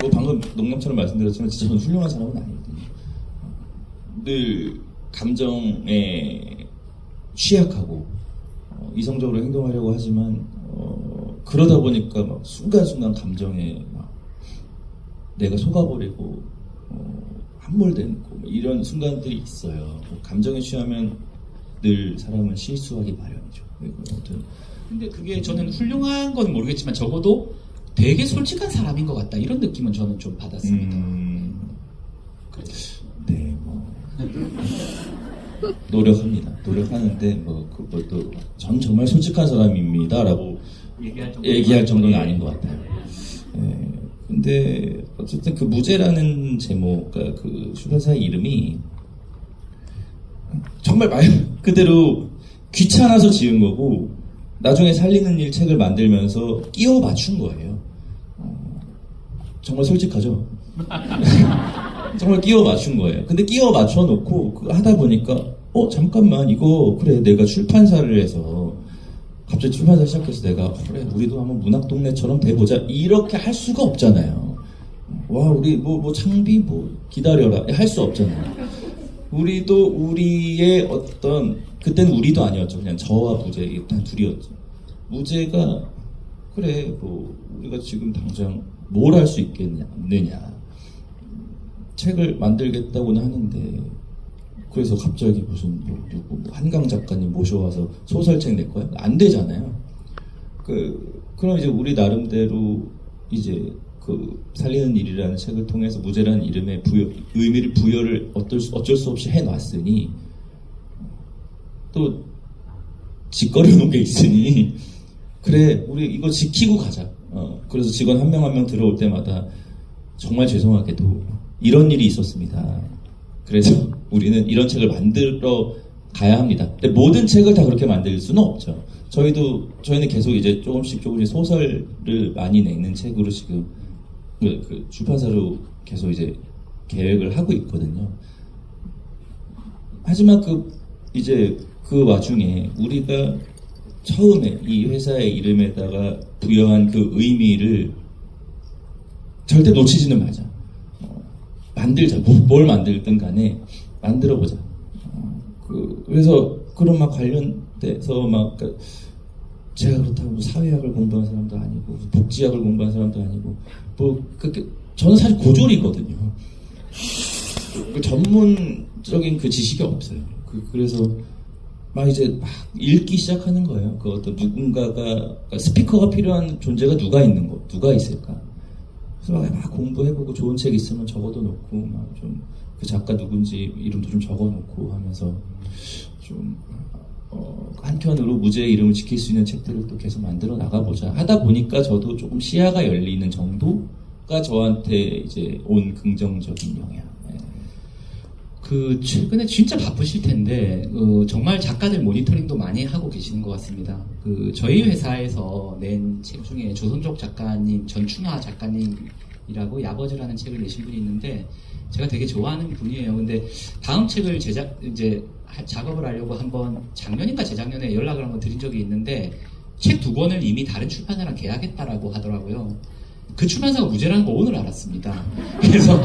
뭐 방금 농담처럼 말씀드렸지만 진짜 저는 훌륭한 사람은 아니거든요. 늘 감정에 취약하고 이성적으로 행동하려고 하지만 그러다 보니까 막 순간순간 감정에 막 내가 속아버리고 함몰되고 이런 순간들이 있어요. 감정에 취하면 늘 사람은 실수하기 마련이죠. 아무튼 근데 그게 저는 훌륭한 건 모르겠지만 적어도 되게 솔직한 사람인 것 같다 이런 느낌은 저는 좀 받았습니다. 네, 뭐 노력합니다. 노력하는데 뭐 그것도 전 정말 솔직한 사람입니다라고 얘기할 정도는 아닌 것 같아요. 네, 근데 어쨌든 그 무죄라는 제목, 그러니까 그 출판사의 이름이 정말 말 그대로 귀찮아서 지은 거고 나중에 살리는 일 책을 만들면서 끼워 맞춘 거예요. 정말 솔직하죠? 정말 끼워 맞춘 거예요. 근데 끼워 맞춰 놓고 그거 하다 보니까 잠깐만 이거 그래 내가 출판사를 해서 갑자기 출판사 시작해서 내가 그래 우리도 한번 문학동네처럼 돼보자 이렇게 할 수가 없잖아요. 와 우리 뭐 창비 뭐 기다려라 할 수 없잖아요. 우리도 우리의 어떤 그때는 우리도 아니었죠. 그냥 저와 무죄 일단 둘이었죠. 무죄가 그래 뭐 우리가 지금 당장 뭘 할 수 있겠느냐 책을 만들겠다고는 하는데 그래서 갑자기 무슨 누구 한강 작가님 모셔와서 소설책 낼 거야? 안 되잖아요. 그럼 이제 우리 나름대로 이제 그 살리는 일이라는 책을 통해서 무죄라는 이름의 의미를 부여를 어쩔 수 없이 해놨으니 또 짓거려 놓은 게 있으니 그래 우리 이거 지키고 가자. 그래서 직원 한 명 한 명 들어올 때마다 정말 죄송하게도 이런 일이 있었습니다. 그래서 우리는 이런 책을 만들어 가야 합니다. 근데 모든 책을 다 그렇게 만들 수는 없죠. 저희는 계속 이제 조금씩 소설을 많이 내는 책으로 지금 그 출판사로 계속 이제 계획을 하고 있거든요. 하지만 그 와중에 우리가 처음에 이 회사의 이름에다가 부여한 그 의미를 절대 놓치지는 말자. 만들자. 뭘 만들든 간에 만들어보자. 그래서 그런 막 관련돼서 막 제가 그렇다고 뭐 사회학을 공부한 사람도 아니고 복지학을 공부한 사람도 아니고 저는 사실 고졸이거든요. 그 전문적인 그 지식이 없어요. 그래서 막 이제 막 읽기 시작하는 거예요. 그 어떤 누군가가 스피커가 필요한 존재가 누가 있을까? 그래서 막 공부해보고 좋은 책 있으면 적어도 놓고 막 좀 그 작가 누군지 이름도 좀 적어놓고 하면서 좀 한편으로 무죄의 이름을 지킬 수 있는 책들을 또 계속 만들어 나가보자 하다 보니까 저도 조금 시야가 열리는 정도가 저한테 이제 온 긍정적인 영향. 최근에 진짜 바쁘실 텐데 정말 작가들 모니터링도 많이 하고 계시는 것 같습니다. 저희 회사에서 낸 책 중에 조선족 작가님 전춘화 작가님이라고 야버즈라는 책을 내신 분이 있는데 제가 되게 좋아하는 분이에요. 근데 다음 책을 작업을 하려고 한번 작년인가 재작년에 연락을 한번 드린 적이 있는데 책 2권을 이미 다른 출판사랑 계약했다라고 하더라고요. 그 출판사가 무죄라는 거 오늘 알았습니다. 그래서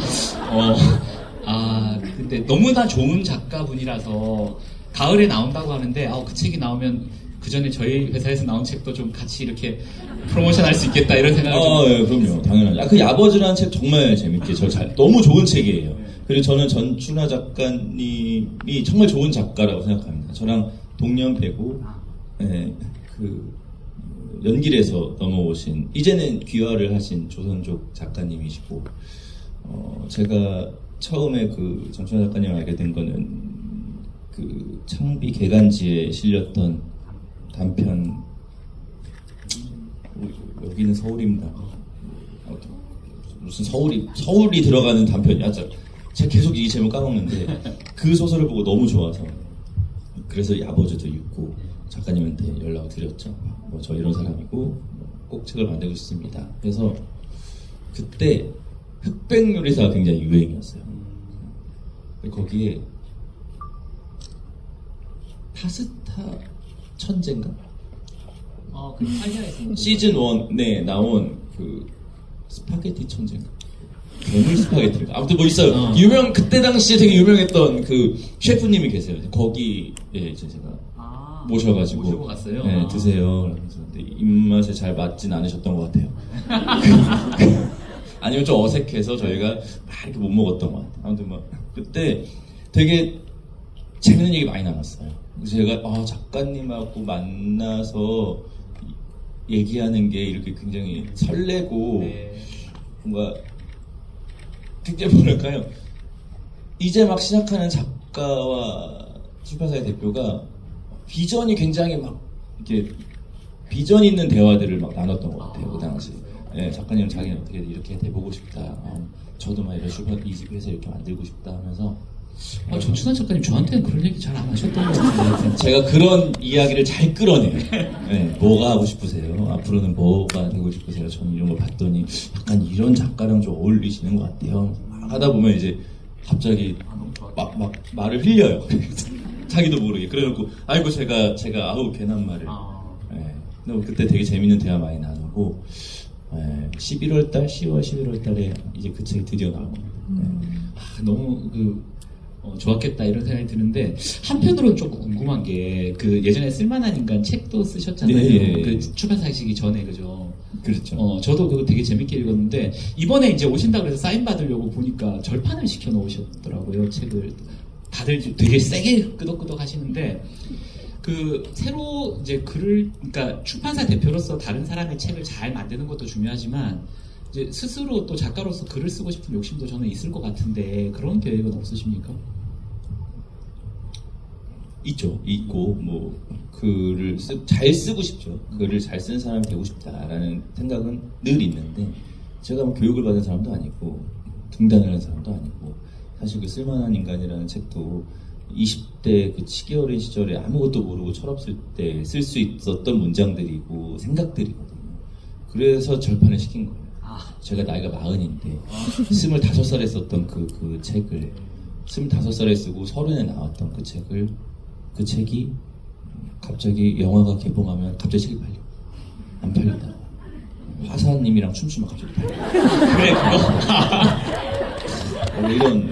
근데 너무나 좋은 작가분이라서 가을에 나온다고 하는데 그 책이 나오면 그 전에 저희 회사에서 나온 책도 좀 같이 이렇게 프로모션 할 수 있겠다 이런 생각을 예, 그럼요. 당연하죠. 그 야버즈라는 책 정말 재밌게 너무 좋은 책이에요. 그리고 저는 전춘하 작가님이 정말 좋은 작가라고 생각합니다. 저랑 동년배고 연길에서 넘어오신 이제는 귀화를 하신 조선족 작가님이시고 제가 처음에 그 전춘하 작가님을 알게 된 거는 그 창비 개간지에 실렸던 단편 여기는 서울입니다. 무슨 서울이 들어가는 단편이야. 제가 계속 이 제목 까먹는데 그 소설을 보고 너무 좋아서 그래서 야버즈도 읽고 작가님한테 연락을 드렸죠. 저 이런 사람이고 꼭 책을 만들고 싶습니다. 그래서 그때 흑백 요리사가 굉장히 유행이었어요. 거기에 파스타 천재인가? 그 이탈리아에서 시즌 1에 나온 그 스파게티 천재인가? 괴물 스파게티인가? 아무튼 뭐 있어요. 그때 당시에 되게 유명했던 그 셰프님이 계세요. 거기에 이제 제가 모셔가지고 모시고 갔어요? 네, 드세요. 그래서 근데 입맛에 잘 맞진 않으셨던 것 같아요. 아니면 좀 어색해서 저희가 막 이렇게 못 먹었던 것 같아요. 아무튼 뭐 그때 되게 재밌는 얘기 많이 나눴어요. 제가 작가님하고 만나서 얘기하는 게 이렇게 굉장히 설레고 네. 뭔가 굉장히 뭐랄까요, 이제 막 시작하는 작가와 출판사의 대표가 비전이 굉장히 막 이렇게 비전 있는 대화들을 막 나눴던 것 같아요. 그 당시. 네, 작가님 자기는 어떻게 이렇게 돼보고 싶다. 저도 막 이런 출판 이 회사 이렇게 만들고 싶다 하면서. 정춘환 작가님 저한테는 그런 얘기 잘 안 하셨던 것 같은데. 제가 그런 이야기를 잘 끌어내요. 네, 뭐가 하고 싶으세요? 앞으로는 뭐가 되고 싶으세요? 저는 이런 걸 봤더니 약간 이런 작가랑 좀 어울리시는 것 같아요. 막 하다 보면 이제 갑자기 막 말을 흘려요. 자기도 모르게. 그래놓고 아이고 제가 아우 괜한 말을. 네, 근데 그때 되게 재밌는 대화 많이 나누고 11월달, 10월, 11월달에 이제 그 책이 드디어 나옵니다. 너무 좋았겠다 이런 생각이 드는데 한편으로는 조금 궁금한 게 예전에 쓸만한 인간 책도 쓰셨잖아요. 네. 그 출판사시기 전에 그죠? 그렇죠. 저도 그거 되게 재밌게 읽었는데 이번에 이제 오신다고 해서 사인 받으려고 보니까 절판을 시켜 놓으셨더라고요. 책을 다들 되게 세게 끄덕끄덕 하시는데 새로 이제 그러니까 출판사 대표로서 다른 사람의 책을 잘 만드는 것도 중요하지만 이제 스스로 또 작가로서 글을 쓰고 싶은 욕심도 저는 있을 것 같은데 그런 계획은 없으십니까? 있죠. 있고 뭐 글을 잘 쓰고 싶죠. 글을 잘 쓴 사람이 되고 싶다라는 생각은 늘 있는데 제가 뭐 교육을 받은 사람도 아니고 등단을 한 사람도 아니고 사실 그 쓸만한 인간이라는 책도 20대 그 치기 어린 시절에 아무것도 모르고 철없을 때 쓸 수 있었던 문장들이고 생각들이거든요. 그래서 절판을 시킨 거예요. 제가 나이가 40인데 25살에 썼던 그 책을 25살에 쓰고 30에 나왔던 그 책이 갑자기 영화가 개봉하면 갑자기 책이 팔려. 안 팔린다. 화사님이랑 춤추면 갑자기 팔려. 그래 그거. 이런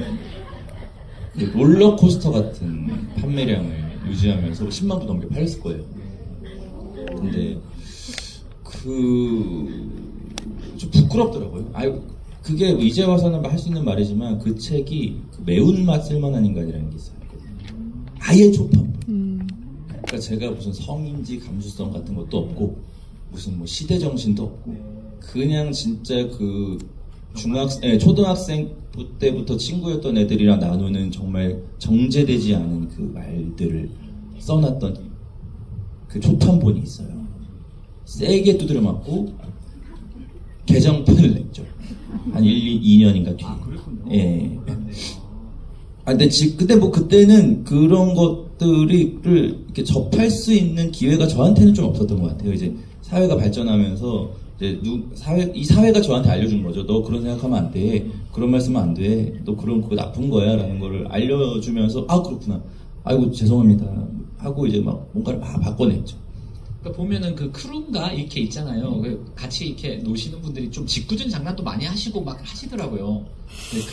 롤러코스터 같은 판매량을 유지하면서 10만 부 넘게 팔렸을 거예요. 근데 좀 부끄럽더라고요. 그게 뭐 이제 와서는 할 수 있는 말이지만 그 책이 매운맛 쓸만한 인간이라는 게 있어요. 아예 초판부. 그러니까 제가 무슨 성인지 감수성 같은 것도 없고 무슨 뭐 시대 정신도 없고 그냥 진짜 초등학생 때부터 친구였던 애들이랑 나누는 정말 정제되지 않은 그 말들을 써놨던 그 초판본이 있어요. 세게 두드려 맞고 개정판을 냈죠. 한 2년인가 뒤에. 그렇군요. 예. 근데 뭐 그때는 그런 것들을 이렇게 접할 수 있는 기회가 저한테는 좀 없었던 것 같아요. 이제 사회가 발전하면서 이제 이 사회가 저한테 알려준 거죠. 너 그런 생각하면 안 돼. 그런 말씀은 안 돼. 너 그거 나쁜 거야. 라는 거를 알려주면서 그렇구나. 아이고 죄송합니다. 하고 이제 막 뭔가를 막 바꿔냈죠. 그러니까 보면은 크루인가 이렇게 있잖아요. 같이 이렇게 노시는 분들이 좀 짓궂은 장난도 많이 하시고 막 하시더라고요.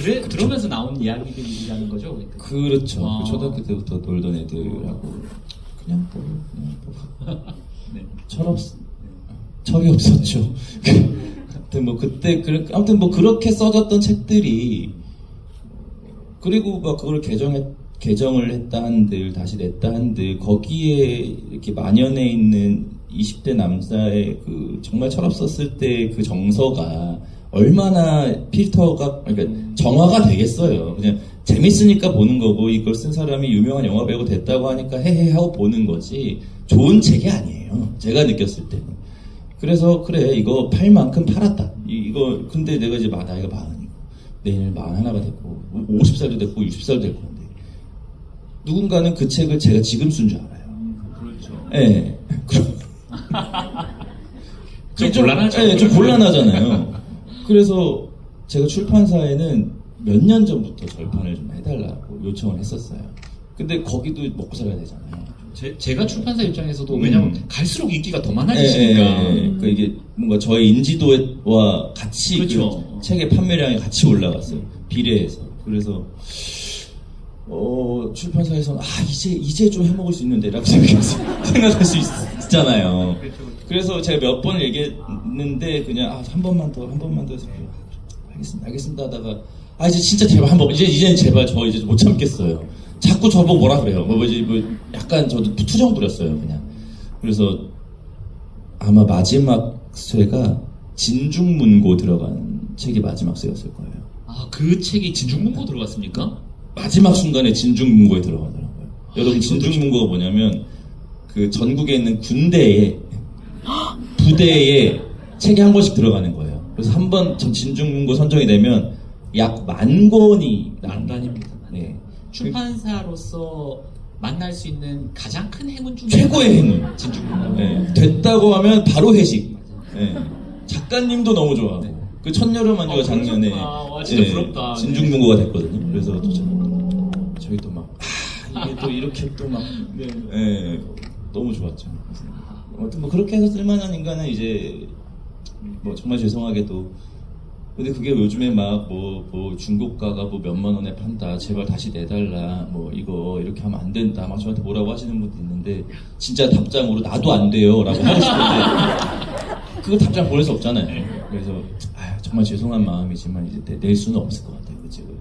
네, 그러면서 나온 이야기들이라는 거죠. 그러니까. 그렇죠. 초등학교 때부터 놀던 애들하고 그냥 네. 철이 없었죠. 아무튼 뭐 그때 아무튼 뭐 그렇게 써졌던 책들이 그리고 막 그걸 개정을 했다 한들 다시 냈다 한들 거기에 이렇게 만연해 있는 20대 남자의 정말 철없었을 때 그 정서가 얼마나 필터가 그러니까 정화가 되겠어요. 그냥 재밌으니까 보는 거고 이걸 쓴 사람이 유명한 영화 배우 됐다고 하니까 헤헤 하고 보는 거지 좋은 책이 아니에요. 제가 느꼈을 때는. 그래서 그래 이거 팔 만큼 팔았다. 이거 근데 내가 이제 나이가 40이고 내일 41가 됐고 50살도 됐고 60살도 될 건데 누군가는 그 책을 제가 지금 쓴 줄 알아요. 그렇죠. 예. 좀 곤란하죠. 예, 좀 곤란하잖아요. 그래서 제가 출판사에는 몇 년 전부터 절판을 좀 해달라고 요청을 했었어요. 근데 거기도 먹고 살아야 되잖아요. 제가 출판사 입장에서도 왜냐면 갈수록 인기가 더 많아지시니까. 그러니까 이게 뭔가 저의 인지도와 같이 그렇죠. 그 책의 판매량이 같이 올라갔어요. 비례해서. 그래서 출판사에서는 이제 좀 해먹을 수 있는데라고 생각할 수 있잖아요. 그래서 제가 몇 번을 얘기했는데 그냥 한 번만 더 해서 알겠습니다 하다가 이제 진짜 제발 이제는 제발 저 이제 못 참겠어요. 자꾸 저보고 뭐라 그래요. 약간 저도 투정 부렸어요, 그냥. 그래서 아마 마지막 쇠가 진중문고 들어간 책이 마지막 쇠였을 거예요. 아, 그 책이 진중문고 들어갔습니까? 마지막 순간에 진중문고에 들어가더라고요. 여러분, 이것도 진중문고가 뭐냐면 그 전국에 있는 군대에 부대에 책이 한 권씩 들어가는 거예요. 그래서 한 번 진중문고 선정이 되면 약 10,000권이 난관입니다. 네. 출판사로서 만날 수 있는 가장 큰 행운 중에 최고의 행운. 진중문고. 네. 됐다고 하면 바로 회식. 네. 작가님도 너무 좋아하고. 네. 그 천여름 한주가 작년에 와, 진짜 부럽다. 진중문고가 됐거든요. 그래서 또 저희도 막 이게 또 이렇게 또 막 너무 좋았죠. 아무튼 뭐 그렇게 해서 쓸만한 인간은 이제 뭐 정말 죄송하게도 근데 그게 요즘에 막 뭐 중고가가 뭐 몇만 원에 판다 제발 다시 내달라 뭐 이거 이렇게 하면 안 된다 막 저한테 뭐라고 하시는 분도 있는데 진짜 답장으로 나도 안 돼요 라고 하고 싶은데 그거 답장 보낼 수 없잖아요. 그래서 정말 죄송한 마음이지만 이제 낼 수는 없을 것 같아요 그 책을.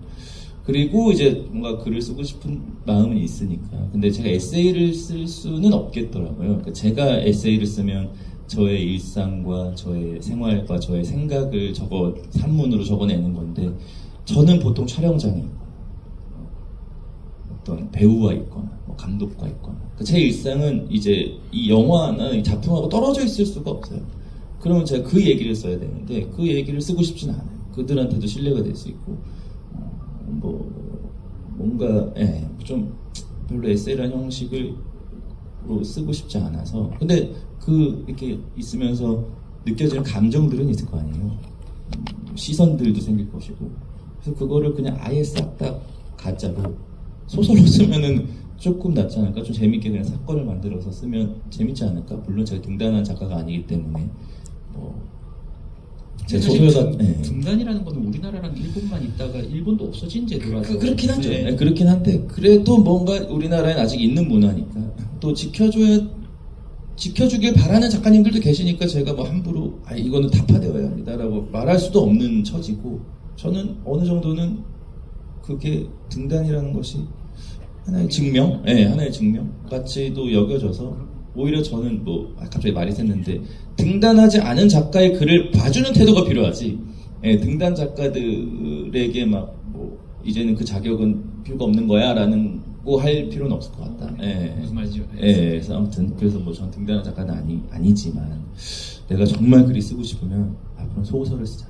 그리고 이제 뭔가 글을 쓰고 싶은 마음은 있으니까. 근데 제가 에세이를 쓸 수는 없겠더라고요. 그러니까 제가 에세이를 쓰면 저의 일상과 저의 생활과 저의 생각을 산문으로 적어내는 건데, 저는 보통 촬영장에 있거나, 어떤 배우와 있거나, 뭐 감독과 있거나, 제 일상은 이제 이 영화나 이 작품하고 떨어져 있을 수가 없어요. 그러면 제가 그 얘기를 써야 되는데, 그 얘기를 쓰고 싶진 않아요. 그들한테도 신뢰가 될 수 있고, 뭔가, 좀 별로 에세이라는 형식으로 쓰고 싶지 않아서. 근데 이렇게 있으면서 느껴지는 감정들은 있을 거 아니에요. 시선들도 생길 것이고. 그래서 그거를 그냥 아예 싹 다 가짜로 소설로 쓰면은 조금 낫지 않을까? 좀 재밌게 그냥 사건을 만들어서 쓰면 재밌지 않을까? 물론 제가 등단한 작가가 아니기 때문에, 제 소설가, 등단이라는 건 우리나라랑 일본만 있다가 일본도 없어진 제도라서. 그렇긴 하죠. 네, 그렇긴 한데, 그래도 뭔가 우리나라엔 아직 있는 문화니까, 또 지켜주길 바라는 작가님들도 계시니까 제가 뭐 함부로, 이거는 타파되어야 합니다라고 말할 수도 없는 처지고, 저는 어느 정도는 그게 등단이라는 것이 하나의 증명? 하나의 증명? 같이도 여겨져서, 오히려 저는 갑자기 말이 샜는데, 등단하지 않은 작가의 글을 봐주는 태도가 필요하지, 등단 작가들에게 이제는 그 자격은 필요가 없는 거야, 라는 거 할 필요는 없을 것 같다. 무슨 말인지 그래서 아무튼, 그래서 전 등단한 작가는 아니지만, 내가 정말 글이 쓰고 싶으면, 앞으로는 소설을 쓰자.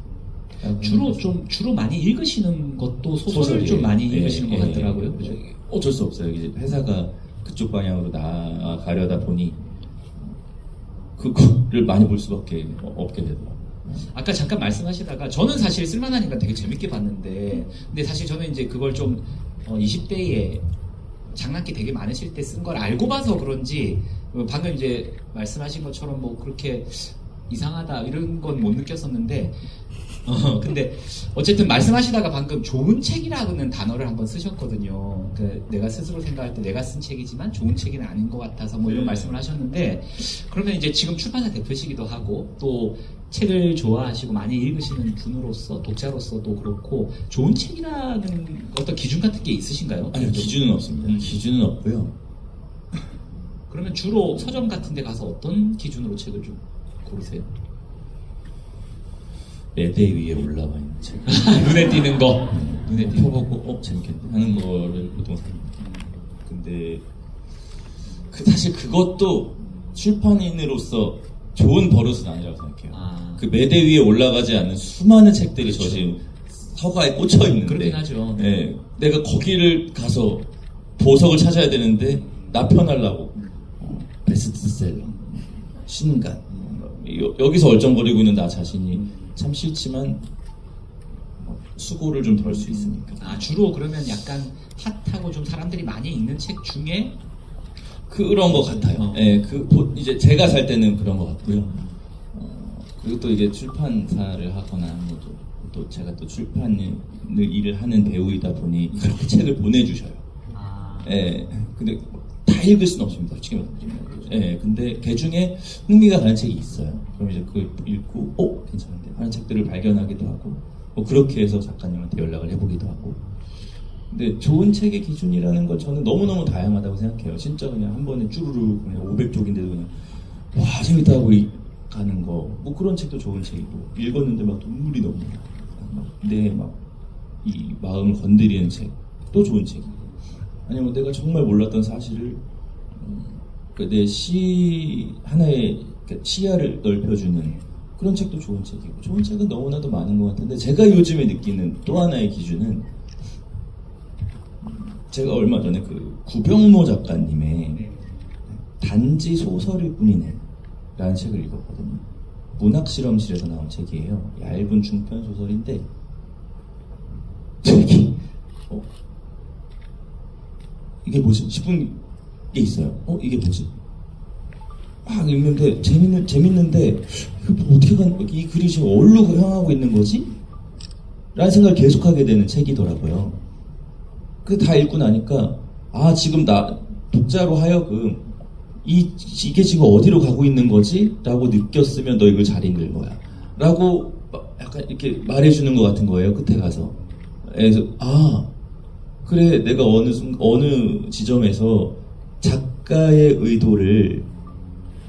주로 많이 읽으시는 것도 소설을 좀 많이 읽으시는 것 같더라고요. 그죠? 어쩔 수 없어요. 이제 회사가 그쪽 방향으로 나아가려다 보니 그거를 많이 볼 수밖에 없게 되더라고요. 아까 잠깐 말씀하시다가 저는 사실 쓸만한 인간 되게 재밌게 봤는데, 근데 사실 저는 이제 그걸 좀 20대에 장난기 되게 많으실 때 쓴 걸 알고 봐서 그런지 방금 이제 말씀하신 것처럼 그렇게 이상하다 이런 건 못 느꼈었는데, 근데 어쨌든 말씀하시다가 방금 좋은 책이라는 단어를 한번 쓰셨거든요. 내가 스스로 생각할 때 내가 쓴 책이지만 좋은 책은 아닌 것 같아서 이런 말씀을 하셨는데, 그러면 이제 지금 출판사 대표시기도 하고 또 책을 좋아하시고 많이 읽으시는 분으로서, 독자로서도 그렇고, 좋은 책이라는 어떤 기준 같은 게 있으신가요? 아니요, 기준은 없습니다. 기준은 없고요. 그러면 주로 서점 같은 데 가서 어떤 기준으로 책을 좀 고르세요? 매대 위에 올라와 있는 책. 눈에 띄는 거. 눈에 펴보고, 재밌겠네 하는 거를 보통 삽니다. 근데, 사실 그것도 출판인으로서 좋은 버릇은 아니라고 생각해요. 그 매대 위에 올라가지 않는 수많은 책들이 저 지금 서가에 꽂혀 있는데. 그렇긴 하죠. 내가 거기를 가서 보석을 찾아야 되는데, 나 편하려고. 베스트셀러, 신간. 여기서 얼쩡거리고 있는 나 자신이 참 싫지만 수고를 좀 덜 수 있으니까. 주로 그러면 약간 핫하고 좀 사람들이 많이 읽는 책 중에 그런 것 같아요. 이제 제가 살 때는 그런 것 같고요. 그리고 또 이제 출판사를 하거나 또 제가 또 출판을 일을 하는 배우이다 보니 그렇게 책을 보내주셔요. 근데 다 읽을 수는 없습니다. 솔직히 말씀드리면. 근데 그 중에 흥미가 가는 책이 있어요. 그럼 이제 그걸 읽고, 괜찮은데 하는 책들을 발견하기도 하고, 그렇게 해서 작가님한테 연락을 해보기도 하고, 근데 좋은 책의 기준이라는 건 저는 너무너무 다양하다고 생각해요. 진짜 그냥 한 번에 쭈루루 그냥 500쪽인데도 그냥 와 재밌다 하고 가는 거, 뭐 그런 책도 좋은 책이고, 읽었는데 막 눈물이 너무 내 막 이 마음을 건드리는 책도 좋은 책이고, 아니면 내가 정말 몰랐던 사실을 내 시 하나의 시야를 넓혀주는 그런 책도 좋은 책이고, 좋은 책은 너무나도 많은 것 같은데, 제가 요즘에 느끼는 또 하나의 기준은, 제가 얼마 전에 그 구병모 작가님의 단지 소설일 뿐이네 라는 책을 읽었거든요. 문학실험실에서 나온 책이에요. 얇은 중편 소설인데, 책이 이게 뭐지? 싶은 게 있어요. 이게 뭐지? 막 읽는데 재밌는데 이 글이 지금 어디로 향하고 있는 거지? 라는 생각을 계속하게 되는 책이더라고요. 그 다 읽고 나니까 지금 나 독자로 하여금 이게 지금 어디로 가고 있는 거지? 라고 느꼈으면 너 이걸 잘 읽을 거야 라고 약간 이렇게 말해주는 것 같은 거예요. 끝에 가서. 그래서 그래, 내가 어느 지점에서 작가의 의도를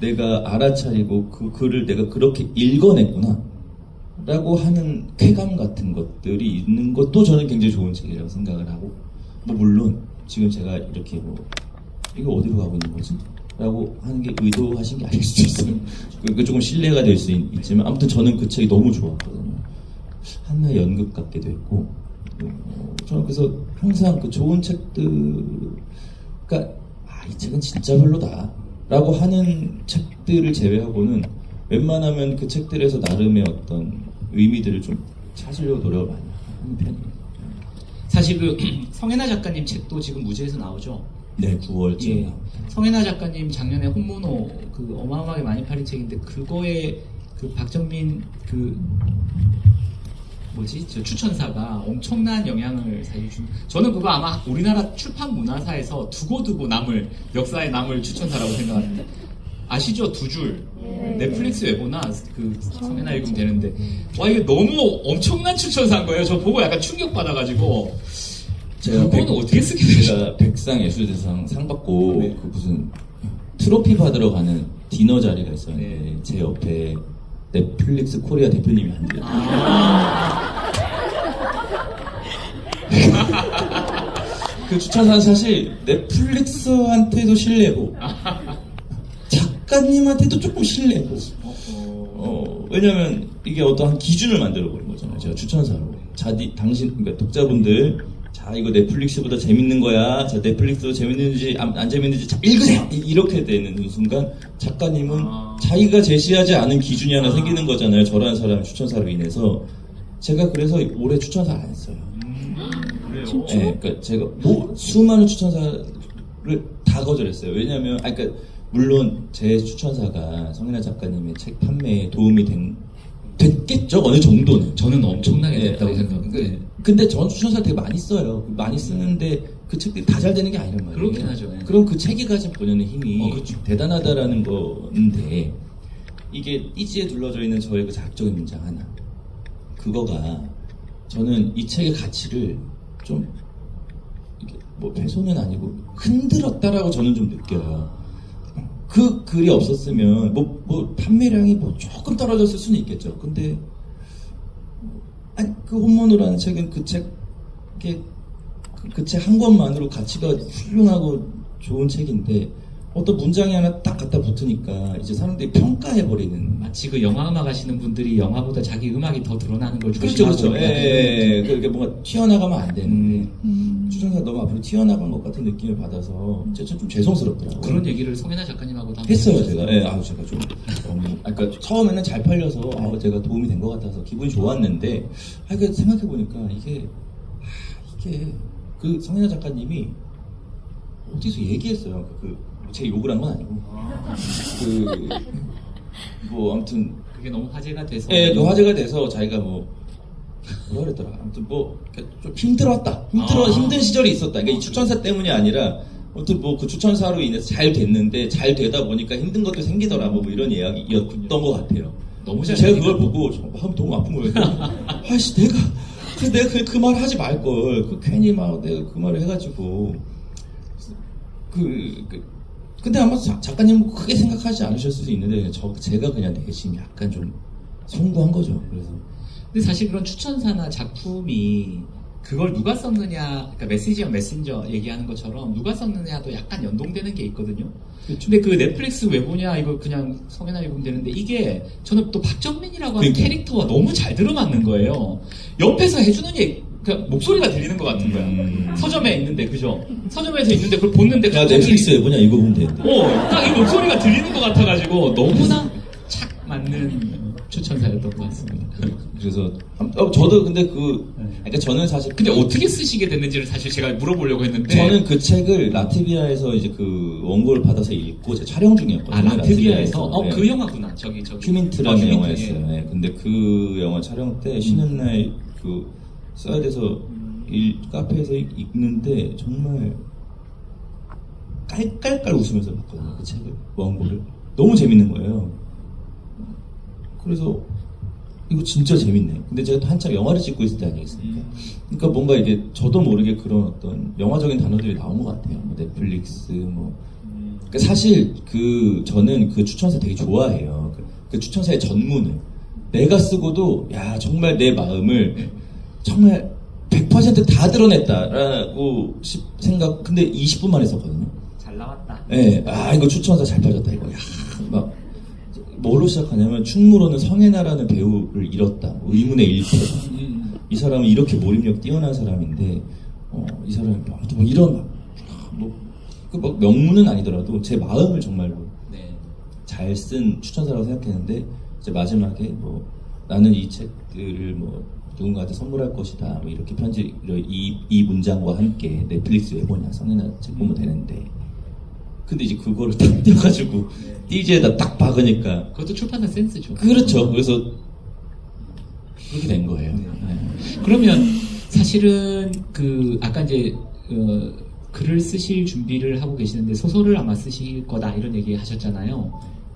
내가 알아차리고 그 글을 내가 그렇게 읽어냈구나 라고 하는 쾌감 같은 것들이 있는 것도 저는 굉장히 좋은 책이라고 생각을 하고, 물론 지금 제가 이렇게 이게 어디로 가고 있는 거지? 라고 하는 게 의도하신 게 아닐 수도 있어요. 그게 조금 신뢰가 될 수 있지만, 아무튼 저는 그 책이 너무 좋았거든요. 하나의 연극 같기도 했고, 저는 그래서 항상 그 좋은 책들, 그러니까 이 책은 진짜 별로다 라고 하는 책들을 제외하고는 웬만하면 그 책들에서 나름의 어떤 의미들을 좀 찾으려고 노력을 많이 하는 편이에요. 사실 그 성혜나 작가님 책도 지금 무제에서 나오죠. 네, 9월쯤에. 예. 성혜나 작가님 작년에 혼모노 그 어마어마하게 많이 팔린 책인데, 그거에 그 박정민 저 추천사가 엄청난 영향을 사실 저는 그거 아마 우리나라 출판 문화사에서 두고두고 남을, 역사에 남을 추천사라고 생각하는데, 아시죠? 두 줄. 넷플릭스 외보나 그 성혜나 읽으면 되는데, 이게 너무 엄청난 추천사인 거예요. 저 보고 약간 충격받아가지고, 그거는 어떻게 쓰게 되죠? 제가 백상예술대상 상 받고 그 무슨 트로피 받으러 가는 디너 자리가 있었는데, 제 옆에 넷플릭스 코리아 대표님이 앉으셨어요. 그 추천사는 사실 넷플릭스한테도 신뢰고 작가님한테도 조금 신뢰고, 왜냐면 이게 어떠한 기준을 만들어 버린 거잖아요. 제가 추천사로 그러니까 독자분들, 자 이거 넷플릭스보다 재밌는 거야, 자 넷플릭스도 재밌는지 안 재밌는지 자 읽으세요, 이렇게 되는 순간 작가님은 자기가 제시하지 않은 기준이 하나 생기는 거잖아요. 저라는 사람의 추천사로 인해서. 제가 그래서 올해 추천사 안 했어요. 네, 그러니까 제가 수많은 추천사를 다 거절했어요. 왜냐면 그러니까 물론 제 추천사가 성혜나 작가님의 책 판매에 도움이 됐겠죠, 어느 정도는. 저는 엄청나게 됐다고 생각해요. 근데 전 추천사 되게 많이 써요. 많이 쓰는데 그 책들이 다 잘 되는 게 아니란 말이에요. 그렇긴 하죠. 그럼 그 책이 가진 본연의 힘이 그렇죠. 대단하다라는 건데, 이게 띠지에 둘러져 있는 저의 그 자극적인 문장 하나, 그거가 저는 이 책의 가치를 좀 이게 훼손은 아니고 흔들었다라고 저는 좀 느껴요. 그 글이 없었으면 판매량이 조금 떨어졌을 수는 있겠죠. 근데 그 혼모노라는 책은 그 책 한 권만으로 가치가 훌륭하고 좋은 책인데, 어떤 문장이 하나 딱 갖다 붙으니까 이제 사람들이 평가해버리는. 마치 그 영화 음악 하시는 분들이 영화보다 자기 음악이 더 드러나는 걸 그렇죠, 조심하고. 그렇죠. 그렇게 뭔가 튀어나가면 안 되는데, 추천사가 너무 앞으로 튀어나간 것 같은 느낌을 받아서 좀 죄송스럽더라고요. 그런 얘기를 성혜나 작가님하고도 했어요, 제가. 제가 좀 그러니까 처음에는 잘 팔려서 제가 도움이 된 것 같아서 기분이 좋았는데, 생각해보니까 이게 그 성혜나 작가님이 어디서 얘기했어요. 제 욕을 한 건 아니고. 아무튼. 그게 너무 화제가 돼서. 그 화제가 돼서 자기가 뭐라 그랬더라. 아무튼 좀 힘들었다. 힘든 시절이 있었다. 그러니까 이 추천사 때문이 아니라, 아무튼 그 추천사로 인해서 잘 됐는데, 잘 되다 보니까 힘든 것도 생기더라. 이런 이야기였던 것 같아요. 너무 잘 제가 그걸 보고 마음이 너무 아픈 거예요. 내가 그래서 내가 그 말을 하지 말걸. 괜히 막 내가 그 말을 해가지고. 근데 아마 작가님은 크게 생각하지 않으셨을 수도 있는데, 제가 그냥 내심 약간 좀 송구한 거죠. 그래서. 근데 사실 그런 추천사나 작품이 그걸 누가 썼느냐, 그러니까 메시지와 메신저 얘기하는 것처럼 누가 썼느냐도 약간 연동되는 게 있거든요. 그렇죠. 근데 그 넷플릭스 왜 보냐, 이거 그냥 성현아 읽으면 되는데, 이게 저는 또 박정민이라고 하는 그러니까. 캐릭터가 너무 잘 들어맞는 거예요. 옆에서 해주는 얘기, 그러니까 목소리가 들리는 것 같은 거야. 서점에 있는데, 그죠? 서점에서 있는데 그걸 보는데 야, 넷플릭스 왜 보냐, 이거 보면 되는데. 딱 이 목소리가 들리는 것 같아가지고 너무나 착 맞는 추천사였던 것 같습니다. 그래서, 저도 근데 그러니까 저는 사실. 근데 어떻게 쓰시게 됐는지를 사실 제가 물어보려고 했는데. 저는 그 책을 라트비아에서 이제 그 원고를 받아서 읽고 제가 촬영 중이었거든요. 아, 라트비아에서? 네. 그 영화구나. 저기. 휴민트라는 휴민트, 영화였어요. 예. 네. 근데 그 영화 촬영 때 쉬는 날 써야 돼서 카페에서 읽는데 정말 깔깔깔 웃으면서 봤거든요. 그 책을, 원고를. 너무 재밌는 거예요. 그래서 이거 진짜 재밌네. 근데 제가 또 한참 영화를 찍고 있을 때 아니겠습니까? 그러니까 뭔가 이게 저도 모르게 그런 어떤 영화적인 단어들이 나온 것 같아요. 뭐 넷플릭스, 뭐. 그러니까 사실 저는 그 추천사 되게 좋아해요. 그 추천사의 전문을. 내가 쓰고도, 야, 정말 내 마음을 정말 100%다 드러냈다라고 근데 20분 만에 썼거든요. 잘 나왔다. 예, 이거 추천사 잘 빠졌다, 이거. 야, 막. 뭘로 시작하냐면 충무로는 성혜나라는 배우를 잃었다. 뭐 의문의 일패. 이 사람은 이렇게 몰입력 뛰어난 사람인데 이 사람이 아무튼 뭐 이런 막 명문은 아니더라도 제 마음을 정말로 네. 잘 쓴 추천사라고 생각했는데 이제 마지막에 뭐 나는 이 책들을 뭐 누군가한테 선물할 것이다. 뭐 이렇게 이 문장과 함께 넷플릭스 왜 보냐, 성혜나 책 보면 되는데. 근데 이제 그거를 딱 띄워가지고 띠지에다 딱 박으니까 그것도 출판사 센스죠. 그렇죠. 그래서 그렇게 된 거예요. 네. 그러면 사실은 아까 이제 글을 쓰실 준비를 하고 계시는데 소설을 아마 쓰실 거다 이런 얘기 하셨잖아요.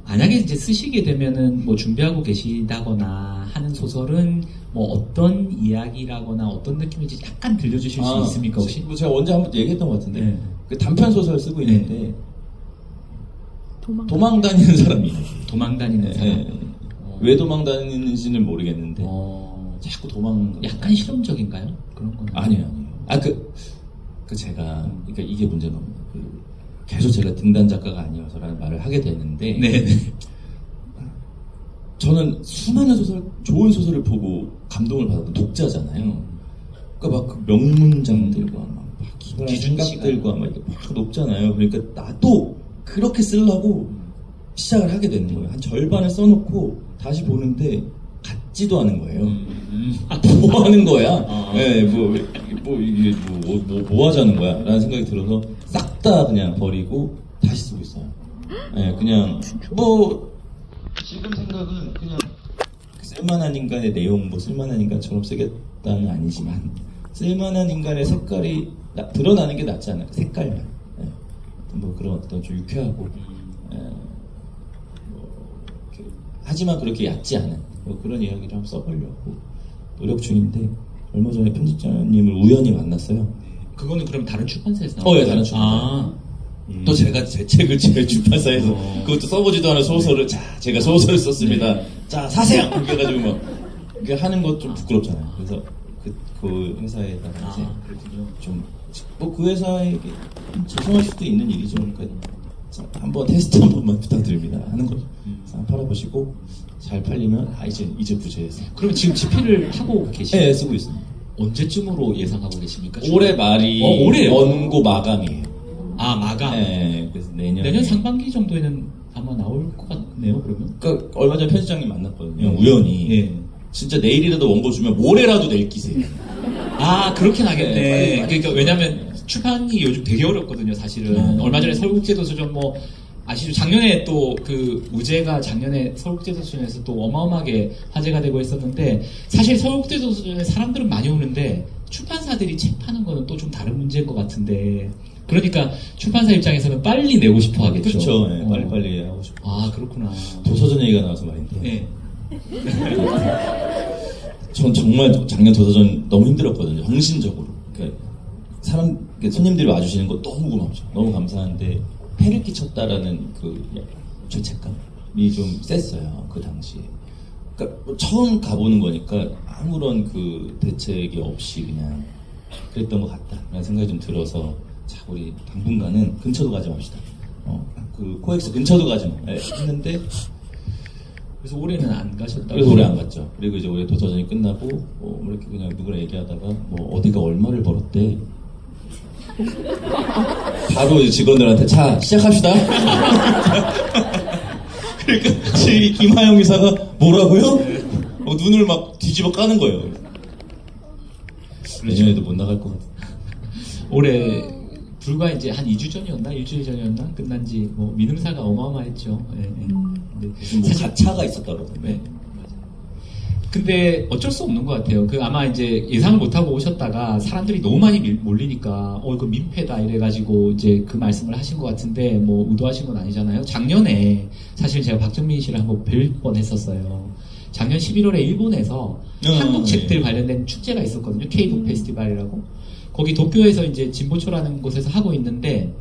만약에 이제 쓰시게 되면은 뭐 준비하고 계시다거나 하는 소설은 뭐 어떤 이야기라거나 어떤 느낌인지 약간 들려주실 수 있습니까 혹시? 뭐 제가 언제 한번 얘기했던 것 같은데 네. 그 단편 소설 쓰고 있는데 도망 다니는 사람이에요. 도망 다니는 사람. 네. 왜 도망 다니는지는 모르겠는데 어, 자꾸 도망. 약간 실험적인가요? 그런 건 아니에요. 제가 그러니까 이게 문제는 계속 제가 등단 작가가 아니어서라는 말을 하게 됐는데. 네. 저는 수많은 좋은 소설을 보고 감동을 받았던 독자잖아요. 그러니까 막 그 명문장들과 막 기발한 생각들과 막 이렇게 막 높잖아요. 그러니까 나도 그렇게 쓰려고 시작을 하게 되는 거예요. 한 절반을 써놓고 다시 보는데 같지도 않은 거예요. 뭐 하는 거야? 네, 이게 뭐 하자는 거야? 라는 생각이 들어서 싹 다 그냥 버리고 다시 쓰고 있어요. 네, 그냥 지금 생각은 그냥 쓸만한 인간의 내용, 쓸만한 인간처럼 쓰겠다는 아니지만 쓸만한 인간의 색깔이 드러나는 게 낫지 않을까? 색깔만. 네. 뭐 그런 어떤 좀 유쾌하고 하지만 그렇게 얕지 않은 뭐 그런 이야기를 한번 써보려고 노력 중인데 얼마 전에 편집자님을 우연히 만났어요. 그거는 그럼 다른 출판사에서 나온 예, 다른 출판사. 또 제가 제 책을 제 출판사에서 그것도 써보지도 않은 소설을 제가 소설을 썼습니다. 자, 사세요! 이렇게 해가지고 막 이렇게 하는 것 좀 부끄럽잖아요. 그래서 그 회사에다가 이제 좀 그 회사에게 죄송할 수도 있는 일이죠. 그러니까 한번 테스트 한 번만 부탁드립니다 하는 거죠. 한번 팔아보시고 잘 팔리면 이제 부재해서. 그럼 지금 집필을 하고 계시나요? 네, 쓰고 있습니다. 언제쯤으로 예상하고 계십니까? 올해 말이 올해요? 원고 마감이에요. 아, 마감. 네, 그래서 내년 상반기 정도에는 아마 나올 것 같네요. 그러면. 그러니까 얼마 전에 편집장님 만났거든요. 우연히. 예. 진짜 내일이라도 원고 주면 모레라도 낼 기세예요. 아, 그렇긴 하겠네. 네, 빨리. 그러니까 왜냐면 출판이 요즘 되게 어렵거든요, 사실은. 얼마 전에 서울국제도서전 아시죠? 작년에 또 우재가 작년에 서울국제도서전에서 또 어마어마하게 화제가 되고 있었는데, 사실 서울국제도서전에 사람들은 많이 오는데 출판사들이 책 파는 거는 또 좀 다른 문제인 것 같은데, 그러니까 출판사 입장에서는 빨리 내고 싶어 하겠죠. 그렇죠. 네, 빨리빨리 하고 싶어. 아, 그렇구나. 도서전 얘기가 나와서 말인데. 네. 전 정말 작년 도서전 너무 힘들었거든요. 정신적으로. 그러니까 손님들이 와주시는 거 너무 고맙죠. 너무 감사한데 폐를 끼쳤다라는 그 죄책감이 좀 셌어요. 그 당시에. 그러니까 처음 가보는 거니까 아무런 그 대책이 없이 그냥 그랬던 것 같다라는 생각이 좀 들어서 자 우리 당분간은 근처도 가지 맙시다. 그 코엑스 근처도 가지 마. 네, 했는데 그래서 올해는 안 가셨다고. 그래서 올해 안 갔죠. 그리고 이제 올해 도서전이 끝나고 이렇게 그냥 누구랑 얘기하다가 뭐 어디가 얼마를 벌었대. 바로 이제 직원들한테 자 시작합시다. 그러니까 김하영 이사가 뭐라고요? 눈을 막 뒤집어 까는 거예요. 내년에도 못 나갈 것 같아. 올해 불과 이제 한 2주 전이었나? 일주일 전이었나? 끝난 지 뭐 민음사가 어마어마했죠. 예, 예. 근데 무슨 뭐 가차가 있었다 그러던데. 네. 근데 어쩔 수 없는 것 같아요. 그 아마 이제 예상을 못하고 오셨다가 사람들이 너무 많이 몰리니까 이거 민폐다 이래가지고 이제 그 말씀을 하신 것 같은데 뭐 의도하신 건 아니잖아요. 작년에 사실 제가 박정민 씨를 한번 뵐 뻔했었어요. 작년 11월에 일본에서 한국 책들 관련된 축제가 있었거든요. K북 페스티벌이라고. 거기 도쿄에서 이제 진보초라는 곳에서 하고 있는데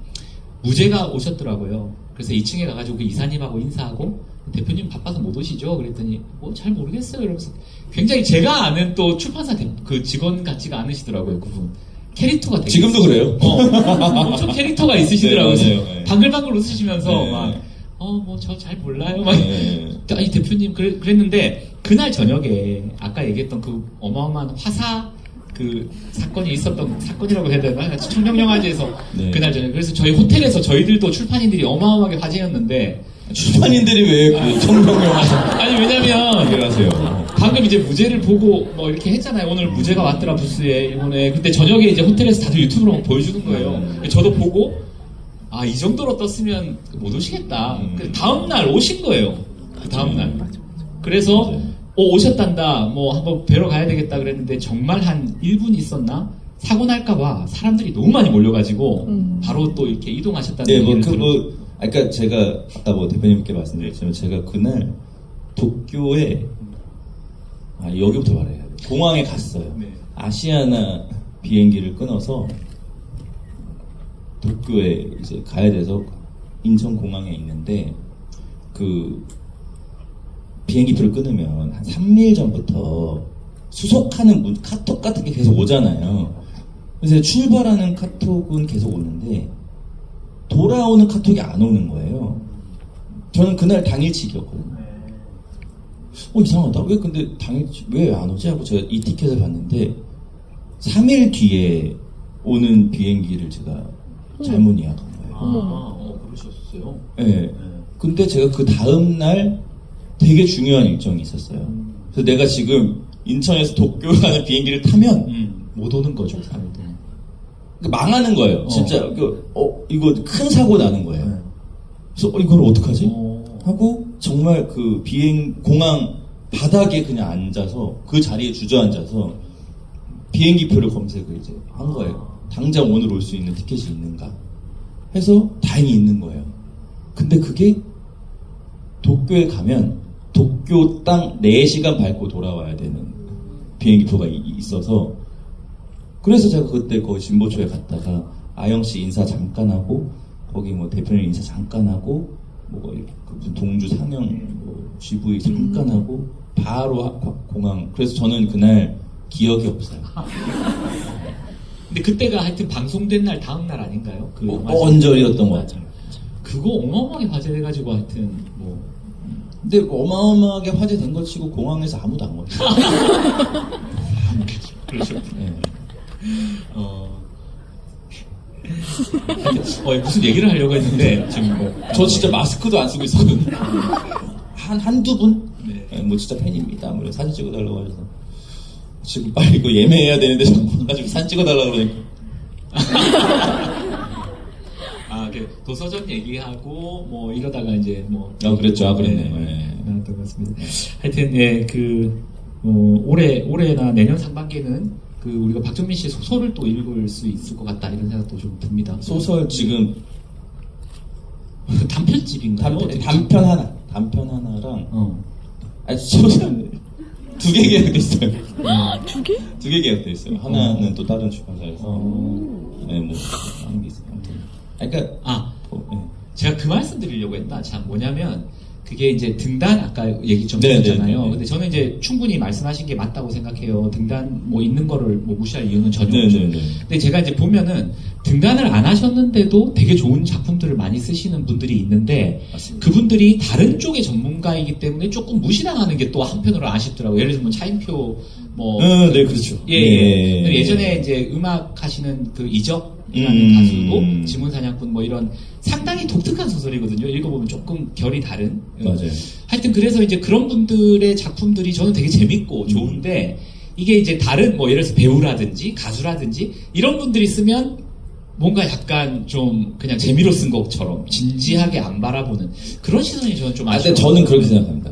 무제가 오셨더라고요. 그래서 2층에 가가지고 그 이사님하고 인사하고 대표님 바빠서 못 오시죠? 그랬더니 잘 모르겠어요. 이러면서 굉장히 제가 아는 또 출판사 그 직원 같지가 않으시더라고요. 그분 캐릭터가 되게 지금도 그래요? 엄청 캐릭터가 있으시더라고요. 네, 맞아요. 네. 방글방글 웃으시면서 네. 막 뭐 저 잘 몰라요. 막 네. 아니 대표님 그랬는데 그날 저녁에 아까 얘기했던 그 어마어마한 화사 그 사건이 있었던 사건이라고 해야 되나? 청룡영화제에서 네. 그날 저녁에 그래서 저희 호텔에서 저희들도 출판인들이 어마어마하게 화제였는데 출판인들이 왜 그 청룡영화 아니 왜냐면 얘기를 하세요? 방금 이제 무제를 보고 뭐 이렇게 했잖아요. 오늘 무제가 왔더라 부스에 일본에. 근데 저녁에 이제 호텔에서 다들 유튜브로 막 보여주는 거예요. 저도 보고 이 정도로 떴으면 못 오시겠다. 그 다음 날 오신 거예요. 그 다음 날. 그래서 맞아요. 오셨단다. 뭐 한번 뵈러 가야 되겠다 그랬는데 정말 한 1분 있었나? 사고 날까봐 사람들이 너무 많이 몰려가지고 바로 또 이렇게 이동하셨다는 네, 얘기를 들었어요. 그러니까 제가 아까 뭐 대표님께 말씀드렸지만 제가 그날 도쿄에 여기부터 말해야 돼. 공항에 갔어요. 네. 아시아나 비행기를 끊어서 도쿄에 이제 가야 돼서 인천 공항에 있는데 그 비행기표를 끊으면 한 3일 전부터 수속하는 카톡 같은 게 계속 오잖아요. 그래서 출발하는 카톡은 계속 오는데 돌아오는 카톡이 안 오는 거예요. 저는 그날 당일치기였거든요. 이상하다. 왜 근데 당일치 왜 안 오지? 하고 제가 이 티켓을 봤는데 3일 뒤에 오는 비행기를 제가 잘못 예약한 거예요. 그러셨어요? 네. 근데 제가 그 다음날 되게 중요한 일정이 있었어요. 그래서 내가 지금 인천에서 도쿄 가는 비행기를 타면 못 오는 거죠, 사람들. 망하는 거예요. 진짜 이거 큰 사고 나는 거예요. 그래서 이걸 어떡하지? 하고 정말 그 공항 바닥에 그냥 앉아서 그 자리에 주저앉아서 비행기표를 검색을 이제 한 거예요. 당장 오늘 올 수 있는 티켓이 있는가 해서 다행히 있는 거예요. 근데 그게 도쿄에 가면 도쿄 땅 4시간 밟고 돌아와야 되는 비행기표가 있어서 그래서 제가 그때 거기 진보초에 갔다가 아영씨 인사 잠깐 하고 거기 뭐 대표님 인사 잠깐 하고 뭐 무슨 동주 상영 뭐 GV 잠깐 하고 바로 공항. 그래서 저는 그날 기억이 없어요. 근데 그때가 하여튼 방송된 날 다음 날 아닌가요? 그 언저리였던 것 같아요. 그거 어마어마하게 화제돼가지고 하여튼 뭐. 근데 어마어마하게 화제된 것 치고 공항에서 아무도 안 왔어요. 그렇죠. 네. 무슨 얘기를 하려고 했는데 지금 뭐. 저 진짜 마스크도 안 쓰고 있었거든요. 한두 분? 네. 뭐 진짜 팬입니다. 뭐 사진 찍어달라고 하셔서 지금 빨리 이거 예매해야 되는데 자꾸 와가지고 사진 찍어달라고 그러니까. 도서전 얘기하고 뭐 이러다가 이제 뭐. 그랬죠. 그랬네요. 네. 나왔던 것 같습니다. 하여튼 올해나 내년 상반기에는 그 우리가 박정민 씨의 소설을 또 읽을 수 있을 것 같다 이런 생각도 좀 듭니다. 소설 지금 그 단편집인가요? 단편 하나랑 소설 두 개 계약돼 있어요. 두 개? 두 개 계약돼 있어요. 하나는 또 다른 출판사에서. 네, 뭐 하는 게 있어요. 아무튼. 그러니까 네. 제가 그 말씀 드리려고 했다. 참 뭐냐면 그게 이제 등단 아까 얘기 좀 네, 드렸잖아요. 네, 네. 근데 저는 이제 충분히 말씀하신 게 맞다고 생각해요. 등단 뭐 있는 거를 뭐 무시할 이유는 전혀 네, 없죠. 네, 네. 근데 제가 이제 보면은 등단을 안 하셨는데도 되게 좋은 작품들을 많이 쓰시는 분들이 있는데 맞습니다. 그분들이 다른 쪽의 전문가이기 때문에 조금 무시당하는 게 또 한편으로 아쉽더라고요. 예를 들면 차인표 뭐 네, 그렇죠. 예. 네. 예전에 이제 음악 하시는 그 이적이라는 가수도 지문사냥꾼 뭐 이런 상당히 독특한 소설이거든요. 읽어보면 조금 결이 다른. 맞아요. 하여튼 그래서 이제 그런 분들의 작품들이 저는 되게 재밌고 좋은데 이게 이제 다른 뭐 예를 들어서 배우라든지 가수라든지 이런 분들이 쓰면 뭔가 약간 좀 그냥 재미로 쓴 것처럼 진지하게 안 바라보는 그런 시선이 저는 좀 근데 아쉬워요. 저는 그렇게 생각합니다.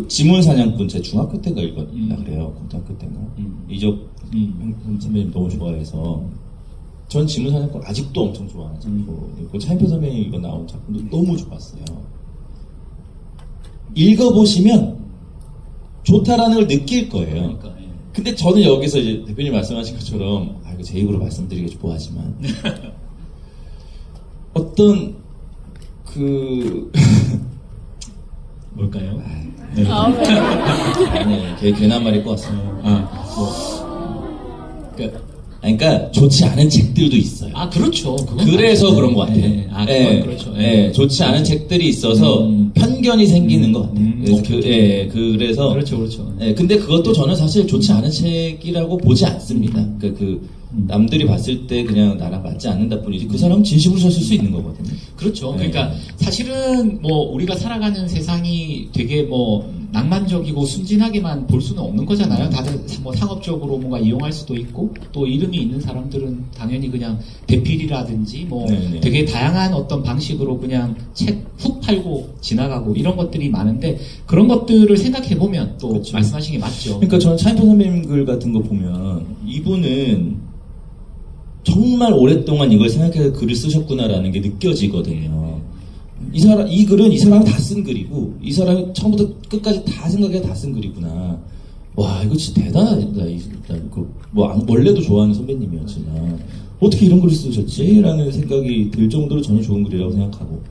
지문사냥꾼 제 중학교 때가 읽었나 그래요. 고등학교 때인가. 이적 선배님 너무 좋아해서 전 지문사냥꾼 아직도 엄청 좋아하는 작품이고 차인표 선배님 이거 나온 작품도 너무 좋았어요. 읽어보시면 좋다라는 걸 느낄 거예요. 그러니까, 예. 근데 저는 여기서 이제 대표님 말씀하신 것처럼 이거 제 입으로 말씀드리기 뭐하지만 어떤 그 뭘까요? 아니 괜한 말일 것 같습니다. 그러니까 좋지 않은 책들도 있어요. 그렇죠. 그건 그래서 맞죠. 그런 것 같아요. 그건 예, 그렇죠. 예, 좋지 않은 책들이 있어서 편견이 생기는 것 같아요. 그래서 그렇죠. 예, 근데 그것도 저는 사실 좋지 않은 책이라고 보지 않습니다. 남들이 봤을 때 그냥 나랑 맞지 않는다 뿐이지 그 사람은 진심으로 썼을 수 있는 거거든요. 그렇죠. 네. 그러니까 사실은 뭐 우리가 살아가는 세상이 되게 뭐 낭만적이고 순진하게만 볼 수는 없는 거잖아요. 다들 뭐 상업적으로 뭔가 이용할 수도 있고 또 이름이 있는 사람들은 당연히 그냥 대필이라든지 뭐 네네. 되게 다양한 어떤 방식으로 그냥 책 훅 팔고 지나가고 이런 것들이 많은데 그런 것들을 생각해 보면 또 그렇죠. 말씀하신 게 맞죠. 그러니까 저는 차인표 선배님 글 같은 거 보면 이분은 정말 오랫동안 이걸 생각해서 글을 쓰셨구나라는 게 느껴지거든요. 이 글은 이 사람이 다 쓴 글이고 이 사람이 처음부터 끝까지 다 생각해 다 쓴 글이구나. 와 이거 진짜 대단하다. 원래도 좋아하는 선배님이었지만 어떻게 이런 글을 쓰셨지?라는 생각이 들 정도로 저는 좋은 글이라고 생각하고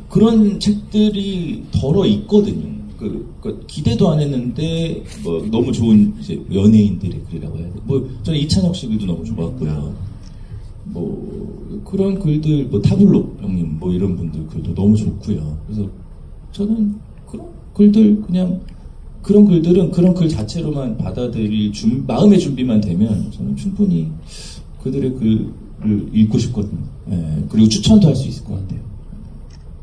그런 책들이 덜어 있거든요. 기대도 안 했는데 뭐 너무 좋은 이제 연예인들의 글이라고 해야 돼. 뭐 저는 이찬혁 씨 글도 너무 좋았고요. 뭐 그런 글들 뭐 타블로 형님 뭐 이런 분들 글도 너무 좋고요. 그래서 저는 그런 글들 그냥 그런 글들은 그런 글 자체로만 받아들일 마음의 준비만 되면 저는 충분히 그들의 글을 읽고 싶거든요. 예, 그리고 추천도 할 수 있을 것 같아요.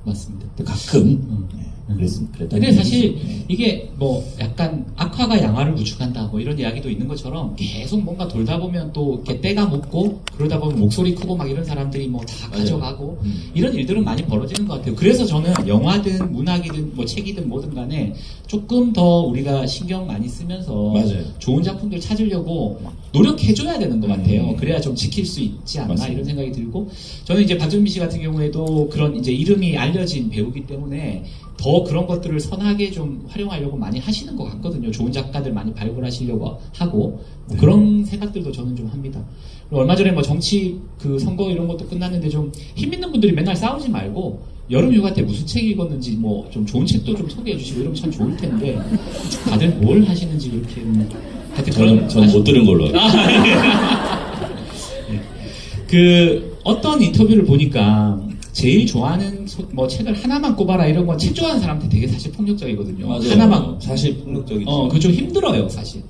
맞습니다. 근데 가끔 근데 사실 이게 뭐 약간 악화가 양화를 구축한다 뭐 이런 이야기도 있는 것처럼 계속 뭔가 돌다 보면 또 이렇게 때가 묻고 그러다 보면 목소리 크고 막 이런 사람들이 뭐 다 가져가고 이런 일들은 많이 벌어지는 것 같아요. 그래서 저는 영화든 문학이든 뭐 책이든 뭐든 간에 조금 더 우리가 신경 많이 쓰면서 맞아요. 좋은 작품들 찾으려고 노력해줘야 되는 것 같아요. 그래야 좀 지킬 수 있지 않나 맞습니다. 이런 생각이 들고 저는 이제 박정민 씨 같은 경우에도 그런 이제 이름이 알려진 배우기 때문에 더 그런 것들을 선하게 좀 활용하려고 많이 하시는 것 같거든요. 좋은 작가들 많이 발굴하시려고 하고 뭐 그런 생각들도 저는 좀 합니다. 그리고 얼마 전에 뭐 정치 그 선거 이런 것도 끝났는데 좀 힘 있는 분들이 맨날 싸우지 말고 여름 휴가 때 무슨 책 읽었는지 뭐 좀 좋은 책도 좀 소개해 주시고 이러면 참 좋을 텐데 다들 뭘 하시는지 그렇게 하여튼 저는 못 들은 걸로 알고 그 어떤 인터뷰를 보니까 제일 좋아하는 뭐 책을 하나만 꼽아라 이런 건 책 좋아하는 사람한테 되게 사실 폭력적이거든요. 맞아요. 하나만 사실 폭력적이지. 그거 좀 힘들어요 사실.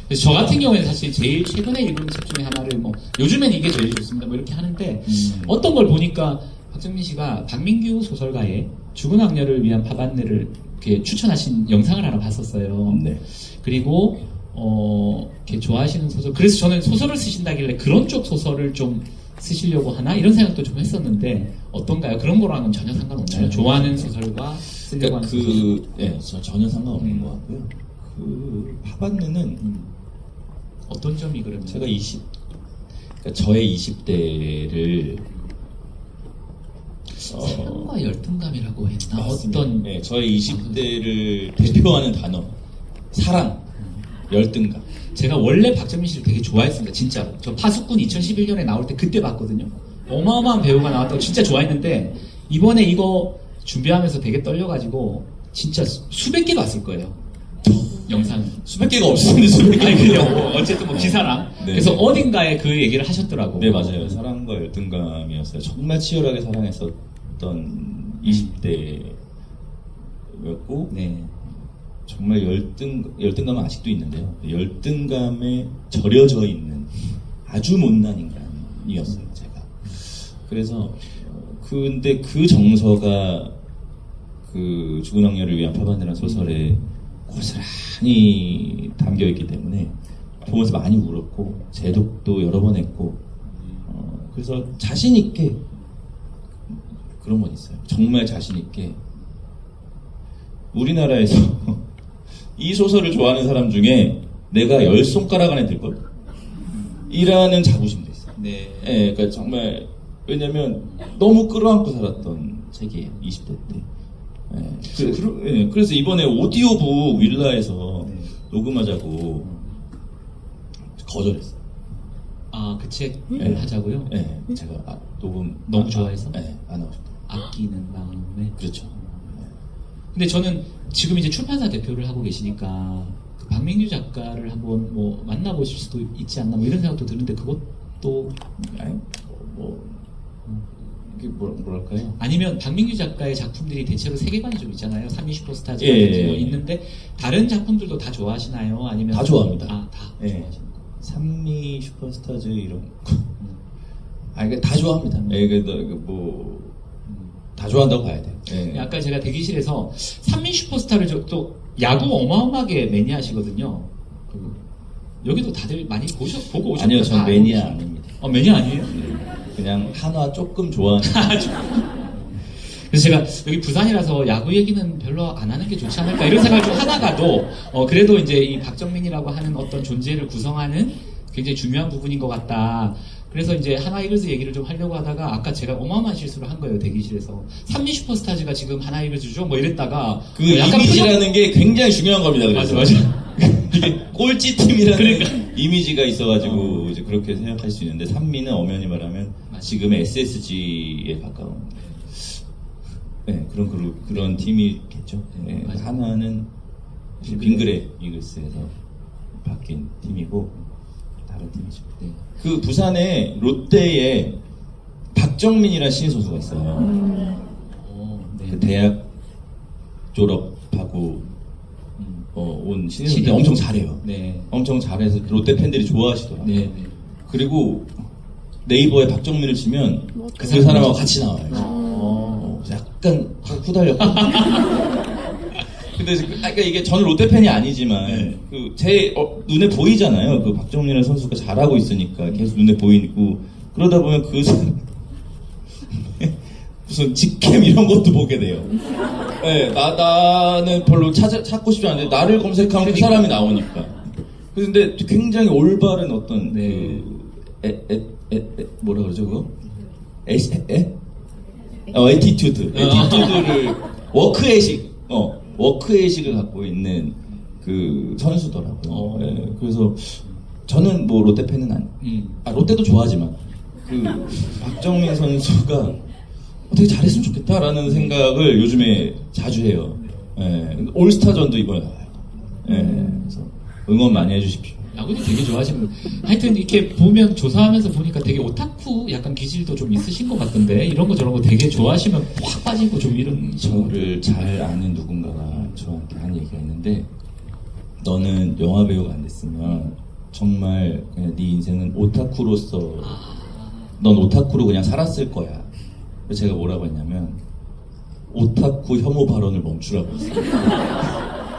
그래서 저 같은 경우에는 사실 제일 최근에 읽은 책 중에 하나를 뭐 요즘엔 이게 제일 좋습니다 뭐 이렇게 하는데 어떤 걸 보니까 박정민 씨가 박민규 소설가의 죽은 악녀를 위한 파반내를 이렇게 추천하신 영상을 하나 봤었어요. 네. 그리고 이렇게 좋아하시는 소설 그래서 저는 소설을 쓰신다길래 그런 쪽 소설을 좀 쓰시려고 하나 이런 생각도 좀 했었는데 어떤가요? 그런 거랑은 전혀 상관없나요? 좋아하는 소설과 쓰려고 하는 소설? 저 전혀 상관없는 것 같고요. 파반느는 어떤 점이 그러면? 제가 그러니까 저의 20대를 사랑과 열등감이라고 했나? 맞습니다. 어떤 저의 20대를 대표하는 단어 사랑, 열등감. 제가 원래 박정민 씨를 되게 좋아했습니다. 진짜로. 저 파수꾼 2011년에 나올 때 그때 봤거든요. 어마어마한 배우가 나왔다고 진짜 좋아했는데 이번에 이거 준비하면서 되게 떨려가지고 진짜 수백 개 봤을 거예요. 영상. 수백 개가 없었는데 수백 개가 아니 그냥 뭐 어쨌든 뭐 기사랑. 네. 그래서 어딘가에 그 얘기를 하셨더라고. 네, 맞아요. 사랑과 열등감이었어요. 정말 치열하게 사랑했었던 20대였고, 네. 정말 열등감은 아직도 있는데요. 열등감에 절여져 있는 아주 못난 인간이었어요, 제가. 그래서, 근데 그 정서가 그 죽은 악녀를 위한 파반이라는 소설에 고스란히 담겨있기 때문에 보면서 많이 울었고, 재독도 여러 번 했고, 그래서 자신있게 그런 건 있어요. 정말 자신있게 우리나라에서 이 소설을 좋아하는 사람 중에 내가 10손가락 안에 들걸? 이라는 자부심도 있어요. 네. 예, 그러니까 정말 왜냐면 너무 끌어안고 살았던 책이에요. 20대 때. 그래서 이번에 오디오북 윌라에서 네. 녹음하자고 거절했어요. 아, 그 책을 네. 하자고요? 네, 제가 녹음 너무 좋아해서? 네, 안 하고 싶다. 아끼는 마음에. 그렇죠. 근데 저는 지금 이제 출판사 대표를 하고 계시니까 그 박민규 작가를 한번 뭐 만나보실 수도 있지 않나 뭐 이런 생각도 드는데 그것도 아니, 이게 뭐랄까요? 아니면 박민규 작가의 작품들이 대체로 세계관이 좀 있잖아요. 삼미 슈퍼스타즈 예. 뭐 있는데 다른 작품들도 다 좋아하시나요? 아니면 다 좋아합니다. 아, 다 예. 좋아하시는 거. 삼미 슈퍼스타즈 이런 거. 다 좋아합니다. 예, 다 좋아한다고 봐야 돼요. 예. 아까 제가 대기실에서 삼미 슈퍼스타를 또 야구 어마어마하게 매니아시거든요. 여기도 다들 많이 보고 오셨나요? 아니요, 전 매니아 아닙니다. 매니아 아니에요? 그냥 한화 조금 좋아하는. 그래서 제가 여기 부산이라서 야구 얘기는 별로 안 하는 게 좋지 않을까 이런 생각을 좀 하다가도 그래도 이제 이 박정민이라고 하는 어떤 존재를 구성하는 굉장히 중요한 부분인 것 같다. 그래서 이제 하나 이글스 얘기를 좀 하려고 하다가 아까 제가 어마어마한 실수를 한 거예요, 대기실에서. 삼미 슈퍼스타즈가 지금 하나 이글스죠? 뭐 이랬다가 그 약간 이미지라는 게 굉장히 중요한 겁니다. 그래서. 맞아. 이게 꼴찌팀이라는 그러니까. 이미지가 있어가지고 이제 그렇게 생각할 수 있는데 삼미는 엄연히 말하면 맞아. 지금의 SSG에 가까운 그런 팀이겠죠. 네, 맞아. 하나는 빙그레 이글스에서 바뀐 팀이고 다른 팀이죠. 네. 그 부산에 롯데에 박정민이라는 신인 선수가 있어요. 네. 그 대학 졸업하고 온 신인 선수인데 엄청 잘해요. 네. 엄청 잘해서 롯데 팬들이 좋아하시더라고요. 네. 네. 그리고 네이버에 박정민을 치면 그 사람 사람하고 같이 나와요. 어. 약간 좀 후달렸고. 근데 그러니까 이게 저는 롯데 팬이 아니지만 네. 제 눈에 보이잖아요. 그 박정민이라는 선수가 잘하고 있으니까 계속 눈에 보이고 그러다 보면 그 무슨 직캠 이런 것도 보게 돼요. 네, 나는 별로 찾고 싶지 않은데 나를 검색하면 그 사람이 나오니까. 근데 굉장히 올바른 어떤 네. 뭐라 그러죠 그거? 에티튜드를 워크에식을 갖고 있는 그 선수더라고요. 예, 그래서 저는 뭐 롯데 팬은 롯데도 좋아하지만 그 박정민 선수가 되게 잘했으면 좋겠다라는 생각을 요즘에 자주 해요. 예, 올스타전도 이번에 나와요. 예, 그래서 응원 많이 해주십시오. 야구도 되게 좋아하시는 하여튼 이렇게 보면 조사하면서 보니까 되게 오타쿠 약간 기질도 좀 있으신 것 같던데 이런 거 저런 거 되게 좋아하시면 확 빠지고 좀 이런 저를 잘 아는 누군가가 저한테 한 얘기가 있는데 너는 영화 배우가 안 됐으면 정말 그냥 네 인생은 오타쿠로서 넌 오타쿠로 그냥 살았을 거야. 그래서 제가 뭐라고 했냐면 오타쿠 혐오 발언을 멈추라고 했어요.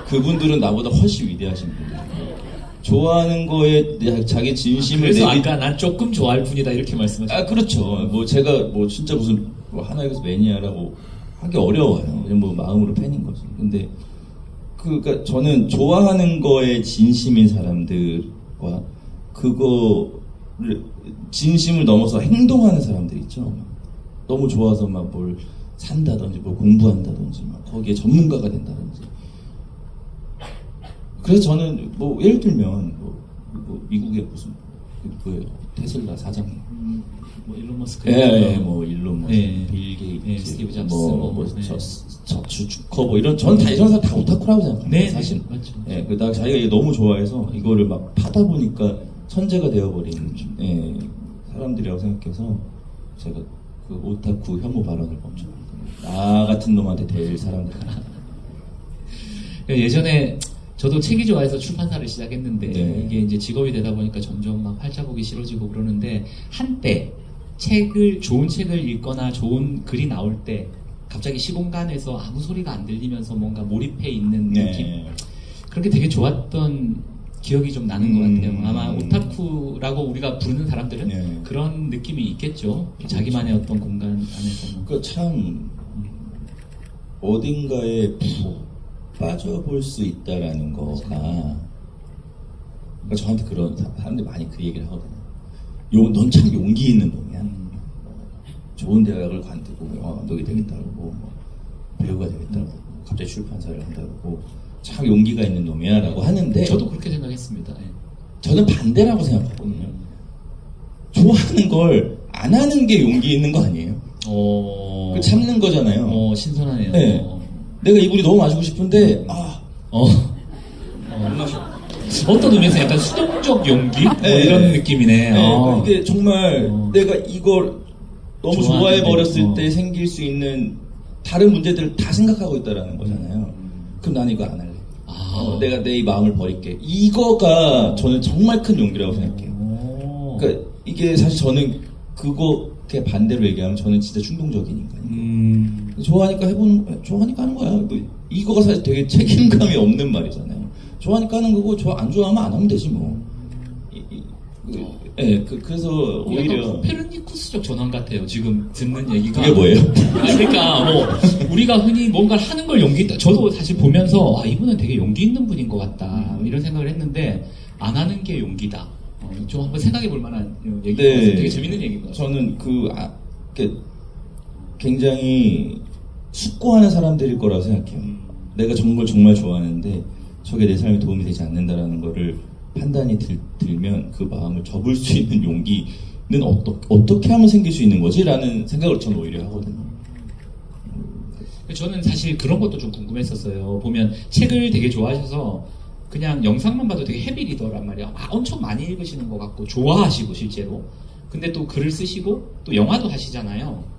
그분들은 나보다 훨씬 위대하신 분들이에요. 좋아하는 거에 자기 진심을 그래서 아까 난 조금 좋아할 뿐이다 이렇게 말씀하셨어요. 그렇죠. 뭐 제가 뭐 진짜 무슨 하나에서 매니아라고 하기 어려워요. 그냥 뭐 마음으로 팬인 거지. 근데 그러니까 저는 좋아하는 거에 진심인 사람들과 그거를 진심을 넘어서 행동하는 사람들 있죠. 너무 좋아서 막 뭘 산다든지 뭘 공부한다든지 막 거기에 전문가가 된다든지. 그래서 저는 뭐 예를 들면 뭐 미국의 무슨 뭐예요 테슬라 사장 뭐 일론 머스크, 뭐 일론 머스크, 예. 빌 게이츠, 예, 스티브 잡스, 네. 저주 주커버 이런 저는 다 이런 사람 다 오타쿠라고 생각합니다. 네, 사실. 네, 맞죠. 예, 그다가 자기가 이게 너무 좋아해서 이거를 막 파다 보니까 천재가 되어버린 예, 사람들이라고 생각해서 제가 그 오타쿠 혐오 발언을 멈춰. 나 같은 놈한테 될 사람들. 예전에 저도 책이 좋아해서 출판사를 시작했는데 네. 이게 이제 직업이 되다 보니까 점점 막 활자국이 싫어지고 그러는데 한때 좋은 책을 읽거나 좋은 글이 나올 때 갑자기 시공간에서 아무 소리가 안 들리면서 뭔가 몰입해 있는 느낌 네. 그렇게 되게 좋았던 기억이 좀 나는 것 같아요. 아마 음. 오타쿠라고 우리가 부르는 사람들은 네. 그런 느낌이 있겠죠. 자기만의 어떤 공간 안에서. 뭐. 그참 어딘가에 푹 빠져볼 수 있다라는 거가 그러니까 저한테 그런 사람들이 많이 그 얘기를 하거든요. 넌 참 용기 있는 놈이야. 좋은 대학을 관두고 영화 감독이 되겠다고 뭐 배우가 되겠다고 갑자기 출판사를 한다고 참 용기가 있는 놈이야라고 하는데 저도 그렇게 생각했습니다. 예. 저는 반대라고 생각하거든요. 좋아하는 걸 안 하는 게 용기 있는 거 아니에요? 그 참는 거잖아요. 신선하네요. 네. 내가 이 물이 너무 마시고 싶은데 못 마셔. 어떤 의미에서 약간 수동적 용기? 뭐 네. 이런 느낌이네. 네, 이게 정말 내가 이걸 너무 좋아해 좋아하는데, 버렸을 때 생길 수 있는 다른 문제들을 다 생각하고 있다라는 거잖아요. 그럼 난 이거 안 할래. 내가 내 이 마음을 버릴게. 이거가 저는 정말 큰 용기라고 생각해요. 그러니까 이게 사실 저는 그거에 반대로 얘기하면 저는 진짜 충동적인 인간이에요. 좋아하니까 하는 거야. 뭐 이거가 사실 되게 책임감이 없는 말이잖아요. 좋아하니까 하는 거고 안 좋아하면 안 하면 되지 뭐. 그래서 오히려 약간 코페르니쿠스적 전환 같아요. 지금 듣는 얘기가. 그게 뭐예요? 그러니까 뭐 우리가 흔히 뭔가를 하는 걸 용기 있다. 저도 사실 보면서 이분은 되게 용기 있는 분인 것 같다. 이런 생각을 했는데 안 하는 게 용기다. 좀 한번 생각해 볼 만한 얘기인 것 같아요. 되게 재밌는 얘기인 것 같아요. 저는 굉장히 숙고하는 사람들일 거라고 생각해요. 내가 저런 걸 정말 좋아하는데 저게 내 삶에 도움이 되지 않는다라는 거를 판단이 들면 그 마음을 접을 수 있는 용기는 어떻게 하면 생길 수 있는 거지? 라는 생각을 저는 오히려 하거든요. 저는 사실 그런 것도 좀 궁금했었어요. 보면 책을 되게 좋아하셔서 그냥 영상만 봐도 되게 헤비 리더란 말이야. 엄청 많이 읽으시는 것 같고 좋아하시고 실제로. 근데 또 글을 쓰시고 또 영화도 하시잖아요.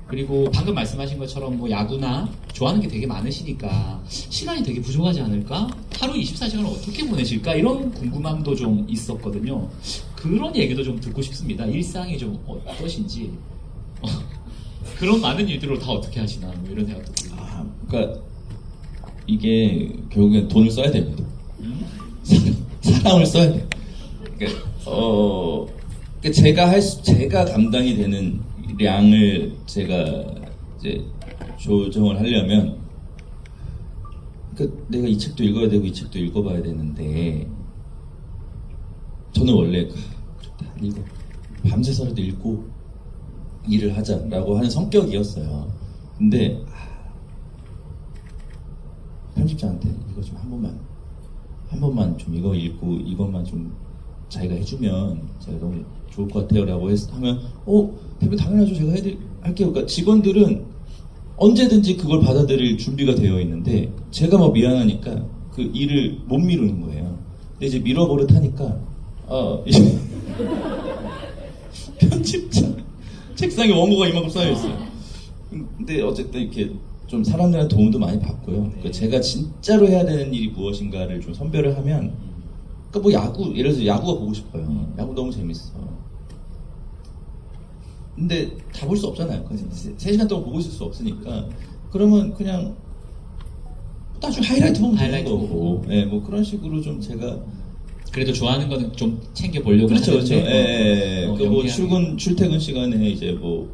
그리고 방금 말씀하신 것처럼 뭐 야구나 좋아하는 게 되게 많으시니까 시간이 되게 부족하지 않을까? 하루 24시간을 어떻게 보내실까? 이런 궁금함도 좀 있었거든요. 그런 얘기도 좀 듣고 싶습니다. 일상이 좀 어떠신지. 그런 많은 일들을 다 어떻게 하시나 뭐 이런 생각도 들고. 그러니까 이게 결국엔 돈을 써야 됩니다. 사람을 써야 돼요. 그러니까 제가 감당이 되는 양을 제가 이제 조정을 하려면 내가 이 책도 읽어야 되고 이 책도 읽어봐야 되는데 저는 원래 그렇다 읽어 밤새서라도 읽고 일을 하자라고 하는 성격이었어요. 근데 편집자한테 이거 좀 한 번만 좀 이거 읽고 이것만 좀 자기가 해주면 제가 너무 좋을 것 같아요라고 하면 대표님 당연하죠 제가 할게요. 그러니까 직원들은 언제든지 그걸 받아들일 준비가 되어 있는데 제가 막 미안하니까 그 일을 못 미루는 거예요. 근데 이제 미뤄버릇하니까 이제 편집자 책상에 원고가 이만큼 쌓여 있어요. 근데 어쨌든 이렇게 좀 사람들한테 도움도 많이 받고요. 그러니까 제가 진짜로 해야 되는 일이 무엇인가를 좀 선별을 하면 그러니까 뭐 예를 들어서 야구가 보고 싶어요. 야구 너무 재밌어. 근데 다 볼 수 없잖아요. 3시간 동안 보고 있을 수 없으니까. 그러면 그냥 나중에 하이라이트 보면 되는 거고. 네, 뭐 그런 식으로 좀 제가 그래도 좋아하는 거는 좀 챙겨 보려고 그렇죠. 하는데 뭐 출퇴근 시간에 이제 뭐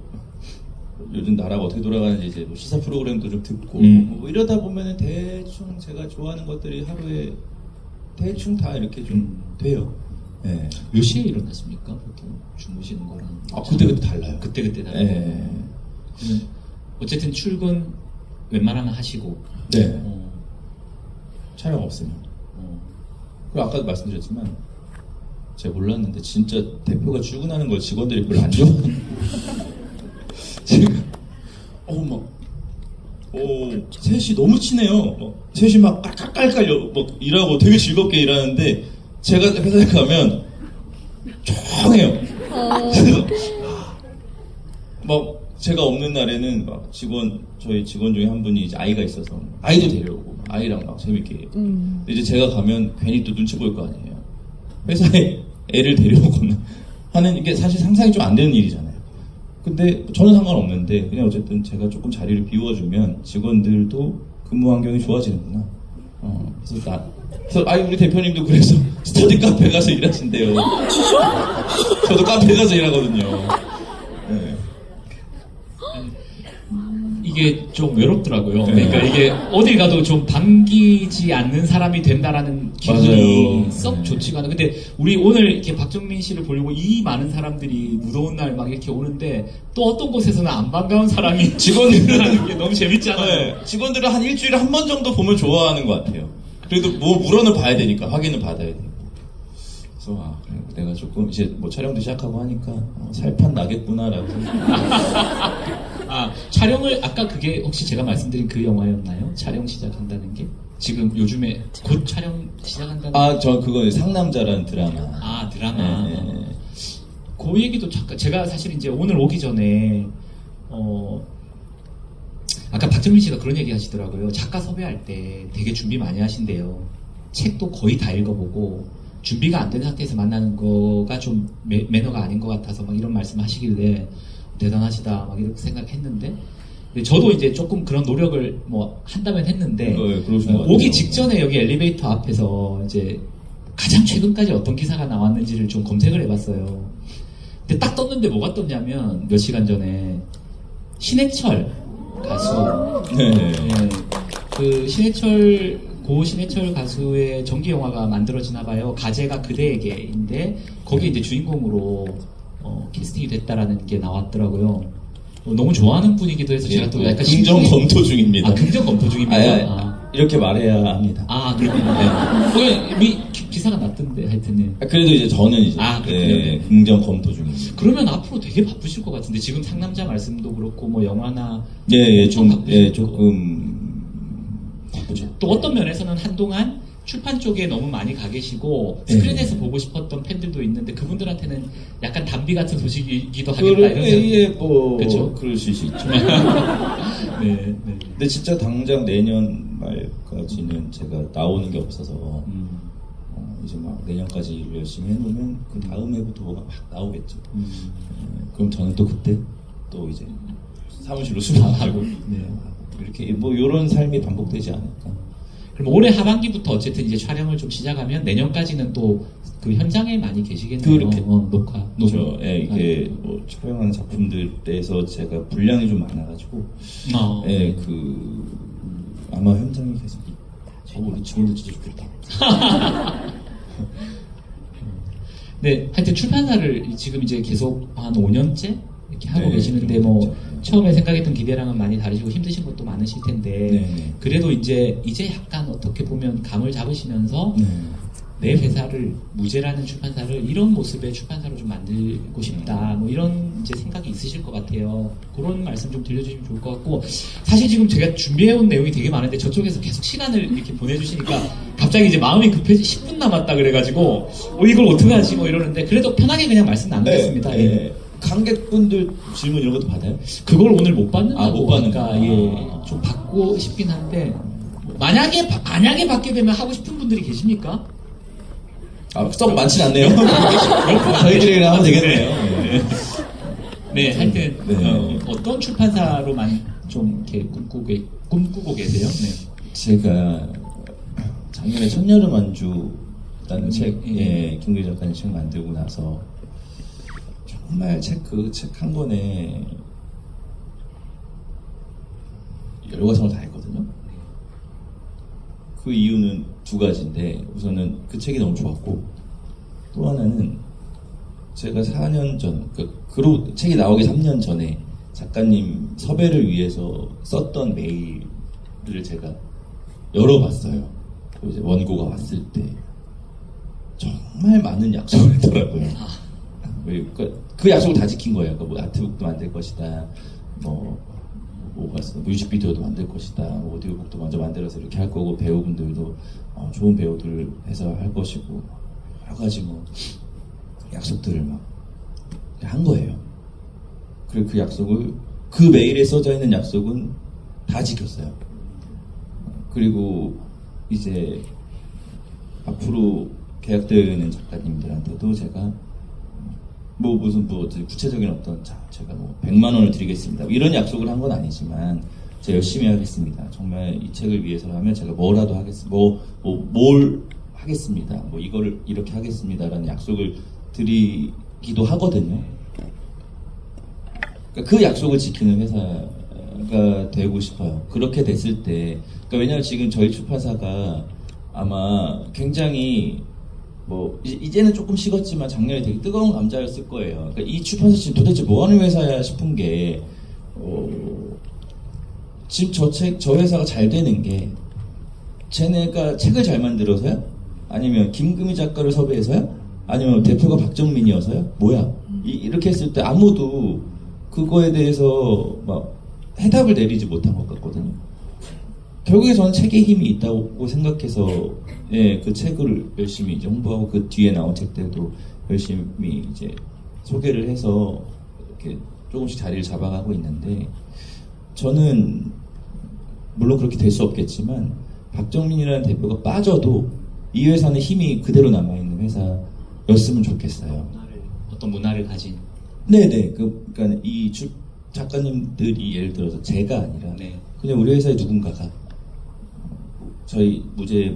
요즘 나라가 어떻게 돌아가는지 이제 뭐 시사 프로그램도 좀 듣고 뭐 이러다 보면은 대충 제가 좋아하는 것들이 하루에 대충 다 이렇게 좀 돼요. 네. 몇 시에 일어나십니까? 보통 주무시는 거랑 그때 달라요. 그때 달라요. 네. 그러면 어쨌든 출근 웬만하면 하시고 네. 촬영 없으면 그리고 아까도 말씀드렸지만 제가 몰랐는데 진짜 대표가 출근하는 걸 직원들이 별로 안 좋아해요. 제가 셋이 너무 친해요. 셋이 막 깔깔깔 막 일하고 되게 즐겁게 일하는데 제가 회사에 가면 조용해요. 그래서 막 제가 없는 날에는 막 저희 직원 중에 한 분이 이제 아이가 있어서 아이도 데려오고 아이랑 막 재밌게. 근데 이제 제가 가면 괜히 또 눈치 보일 거 아니에요. 회사에 애를 데려오거나 하는 이게 사실 상상이 좀 안 되는 일이잖아요. 근데 저는 상관없는데 그냥 어쨌든 제가 조금 자리를 비워주면 직원들도 근무 환경이 좋아지는구나. 그래서 우리 대표님도 그래서 스터디 카페 가서 일하신대요. 저도 카페 가서 일하거든요. 네. 이게 좀 외롭더라고요. 네. 그러니까 이게 어딜 가도 좀 반기지 않는 사람이 된다라는 기분이 맞아요. 썩 네. 좋지가 않아. 근데 우리 오늘 이렇게 박정민 씨를 보려고 이 많은 사람들이 무더운 날 막 이렇게 오는데 또 어떤 곳에서는 안 반가운 사람이 직원들이라는 게 너무 재밌잖아요. 네, 직원들은 한 일주일에 한 번 정도 보면 좋아하는 것 같아요. 그래도 뭐 물어는 봐야 되니까 확인은 받아야 되고. 그래서 그래, 내가 조금 이제 뭐 촬영도 시작하고 하니까 살판 나겠구나라고. 촬영을 아까 그게 혹시 제가 말씀드린 그 영화였나요? 촬영 시작한다는 게 지금 요즘에 곧 촬영 시작한다는. 저 그거 상남자라는 드라마. 드라마. 네. 그 얘기도 잠깐 제가 사실 이제 오늘 오기 전에 아까 박정민 씨가 그런 얘기 하시더라고요. 작가 섭외할 때 되게 준비 많이 하신대요. 책도 거의 다 읽어보고 준비가 안 된 상태에서 만나는 거가 좀 매너가 아닌 것 같아서 막 이런 말씀 하시길래 대단하시다 막 이렇게 생각했는데, 근데 저도 이제 조금 그런 노력을 뭐 한다면 했는데 그러신 것 같아요. 오기 직전에 여기 엘리베이터 앞에서 이제 가장 최근까지 어떤 기사가 나왔는지를 좀 검색을 해봤어요. 근데 딱 떴는데 뭐가 떴냐면 몇 시간 전에 신해철 가수, 네. 그 고 신해철 가수의 정기 영화가 만들어지나 봐요. 가제가 그대에게인데 거기에 이제 주인공으로 캐스팅이 됐다라는 게 나왔더라고요. 너무 좋아하는 분이기도 해서 제가 또 약간 긍정 검토 중입니다. 긍정 검토 중입니다. 이렇게 말해야 합니다. 그러면 네. 기사가 났던데 하여튼. 그래도 이제 저는 이제 그렇군요. 긍정 검토 중입니다. 그러면 앞으로 되게 바쁘실 것 같은데 지금 상남자 말씀도 그렇고 뭐 영화나 조금 바쁘죠. 또 어떤 면에서는 한동안 출판 쪽에 너무 많이 가 계시고 스크린에서 보고 싶었던 팬들도 있는데 그분들한테는 약간 담비 같은 소식이기도 하겠다 이런 생각. 그렇죠. 그러실 수 있죠. 네. 근데 진짜 당장 내년 말까지는 제가 나오는 게 없어서 이제 막 내년까지 일을 열심히 해놓으면 그 다음 해부터 뭐가 막 나오겠죠. 그럼 저는 또 그때 또 이제 사무실로 수납하고 이렇게 뭐 이런 삶이 반복되지 않을까. 그럼 올해 하반기부터 어쨌든 이제 촬영을 좀 시작하면 내년까지는 또 그 현장에 많이 계시겠네요. 그렇게 녹화. 그렇죠. 이게 뭐 촬영하는 작품들에서 제가 분량이 좀 많아가지고, 아마 현장에 계속. 우리 친구들 진짜 좋겠다. 네, 하여튼 출판사를 지금 이제 계속 한 5년째 이렇게 하고 계시는데 좀 뭐 그렇죠. 처음에 생각했던 기대랑은 많이 다르시고 힘드신 것도 많으실 텐데 그래도 이제 약간 어떻게 보면 감을 잡으시면서 내 회사를 무제라는 출판사를 이런 모습의 출판사로 좀 만들고 싶다 뭐 이런 이제 생각이 있으실 것 같아요. 그런 말씀 좀 들려주시면 좋을 것 같고, 사실 지금 제가 준비해온 내용이 되게 많은데 저쪽에서 계속 시간을 이렇게 보내주시니까 갑자기 이제 마음이 급해지 10분 남았다 그래가지고 이걸 어떡하지 뭐 이러는데 그래도 편하게 그냥 말씀 나누겠습니다. 관객분들 질문 이런 것도 받아요? 그걸 오늘 못 받는다고 못 받는 하니까 좀 받고 싶긴 한데 만약에 받게 되면 하고 싶은 분들이 계십니까? 썩 많진 않네요. 저희끼리 하면 되겠네요. 네, 하여튼 어떤 출판사로만 좀 이렇게 꿈꾸고 계세요? 네. 제가 작년에 천여름 안주라는 책, 김규 작가님 책 만들고 나서 정말 책 한 권에 열과성을 다 했거든요. 그 이유는 두 가지인데, 우선은 그 책이 너무 좋았고, 또 하나는 제가 4년 전, 책이 나오기 3년 전에 작가님 섭외를 위해서 썼던 메일을 제가 열어봤어요. 이제 원고가 왔을 때. 정말 많은 약속을 했더라고요. 그 약속을 다 지킨 거예요. 뭐 아트북도 만들 것이다. 뭐가 있어? 뮤직비디오도 만들 것이다. 뭐 오디오북도 먼저 만들어서 이렇게 할 거고 배우분들도 좋은 배우들 해서 할 것이고 여러 가지 뭐 약속들을 막 한 거예요. 그리고 그 약속을 그 메일에 써져 있는 약속은 다 지켰어요. 그리고 이제 앞으로 계약되는 작가님들한테도 제가 뭐 무슨 뭐 구체적인 어떤 제가 뭐 100만 원을 드리겠습니다. 이런 약속을 한 건 아니지만 제가 열심히 하겠습니다. 정말 이 책을 위해서라면 제가 뭐라도 하겠습니다. 뭘 하겠습니다. 뭐 이거를 이렇게 하겠습니다라는 약속을 드리기도 하거든요. 그러니까 그 약속을 지키는 회사가 되고 싶어요. 그렇게 됐을 때, 그러니까 왜냐하면 지금 저희 출판사가 아마 굉장히 뭐 이제는 조금 식었지만 작년에 되게 뜨거운 감자였을 거예요. 그러니까 이 출판사 지금 도대체 뭐 하는 회사야 싶은 게 지금 저 회사가 잘 되는 게 쟤네가 책을 잘 만들어서요? 아니면 김금희 작가를 섭외해서요? 아니면 대표가 박정민이어서요? 뭐야? 이렇게 했을 때 아무도 그거에 대해서 막 해답을 내리지 못한 것 같거든요. 결국에 저는 책에 힘이 있다고 생각해서 그 책을 열심히 이제 홍보하고 그 뒤에 나온 책들도 열심히 이제 소개를 해서 이렇게 조금씩 자리를 잡아가고 있는데 저는 물론 그렇게 될 수 없겠지만 박정민이라는 대표가 빠져도 이 회사는 힘이 그대로 남아있는 회사였으면 좋겠어요. 어떤 문화를 가진. 네네. 그러니까 이 작가님들이 예를 들어서 제가 아니라 네. 그냥 우리 회사의 누군가가 저희 무제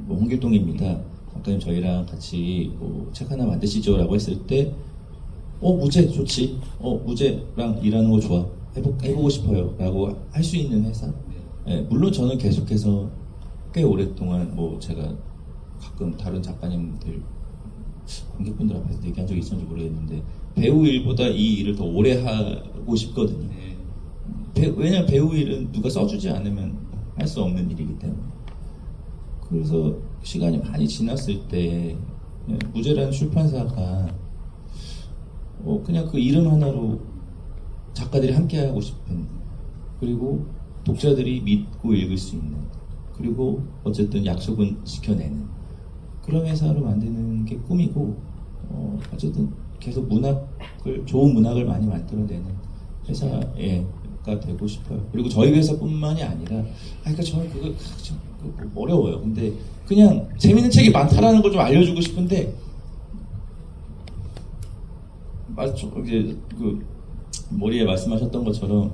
홍길동입니다. 작가님 저희랑 같이 책 하나 만드시죠라고 했을 때 무제 좋지. 무제랑 일하는 거 좋아. 해보고 싶어요라고 할 수 있는 회사. 네, 물론 저는 계속해서 꽤 오랫동안 제가 가끔 다른 작가님들 관객분들 앞에서 얘기한 적이 있었는지 모르겠는데 배우 일보다 이 일을 더 오래 하고 싶거든요. 왜냐면 배우 일은 누가 써주지 않으면 할 수 없는 일이기 때문에. 그래서 시간이 많이 지났을 때 무제라는 출판사가 그냥 그 이름 하나로 작가들이 함께하고 싶은, 그리고 독자들이 믿고 읽을 수 있는, 그리고 어쨌든 약속은 지켜내는 그런 회사로 만드는 게 꿈이고, 어쨌든 계속 좋은 문학을 많이 만들어내는 회사가 되고 싶어요. 그리고 저희 회사뿐만이 아니라, 그러니까 저는 그거 어려워요. 근데 그냥 재밌는 책이 많다라는 걸 좀 알려주고 싶은데, 이제 머리에 말씀하셨던 것처럼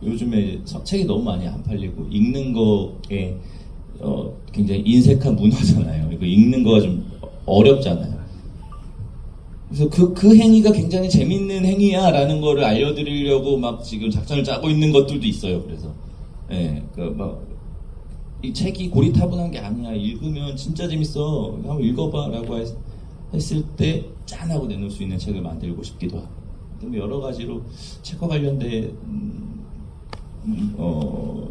요즘에 책이 너무 많이 안 팔리고 읽는 거에 굉장히 인색한 문화잖아요. 이거 읽는 거가 좀 어렵잖아요. 그래서 그 행위가 굉장히 재밌는 행위야라는 거를 알려드리려고 막 지금 작전을 짜고 있는 것들도 있어요. 그래서 이 책이 고리타분한 게 아니야. 읽으면 진짜 재밌어. 한번 읽어봐라고 했을 때 짠하고 내놓을 수 있는 책을 만들고 싶기도 하고. 여러 가지로 책과 관련된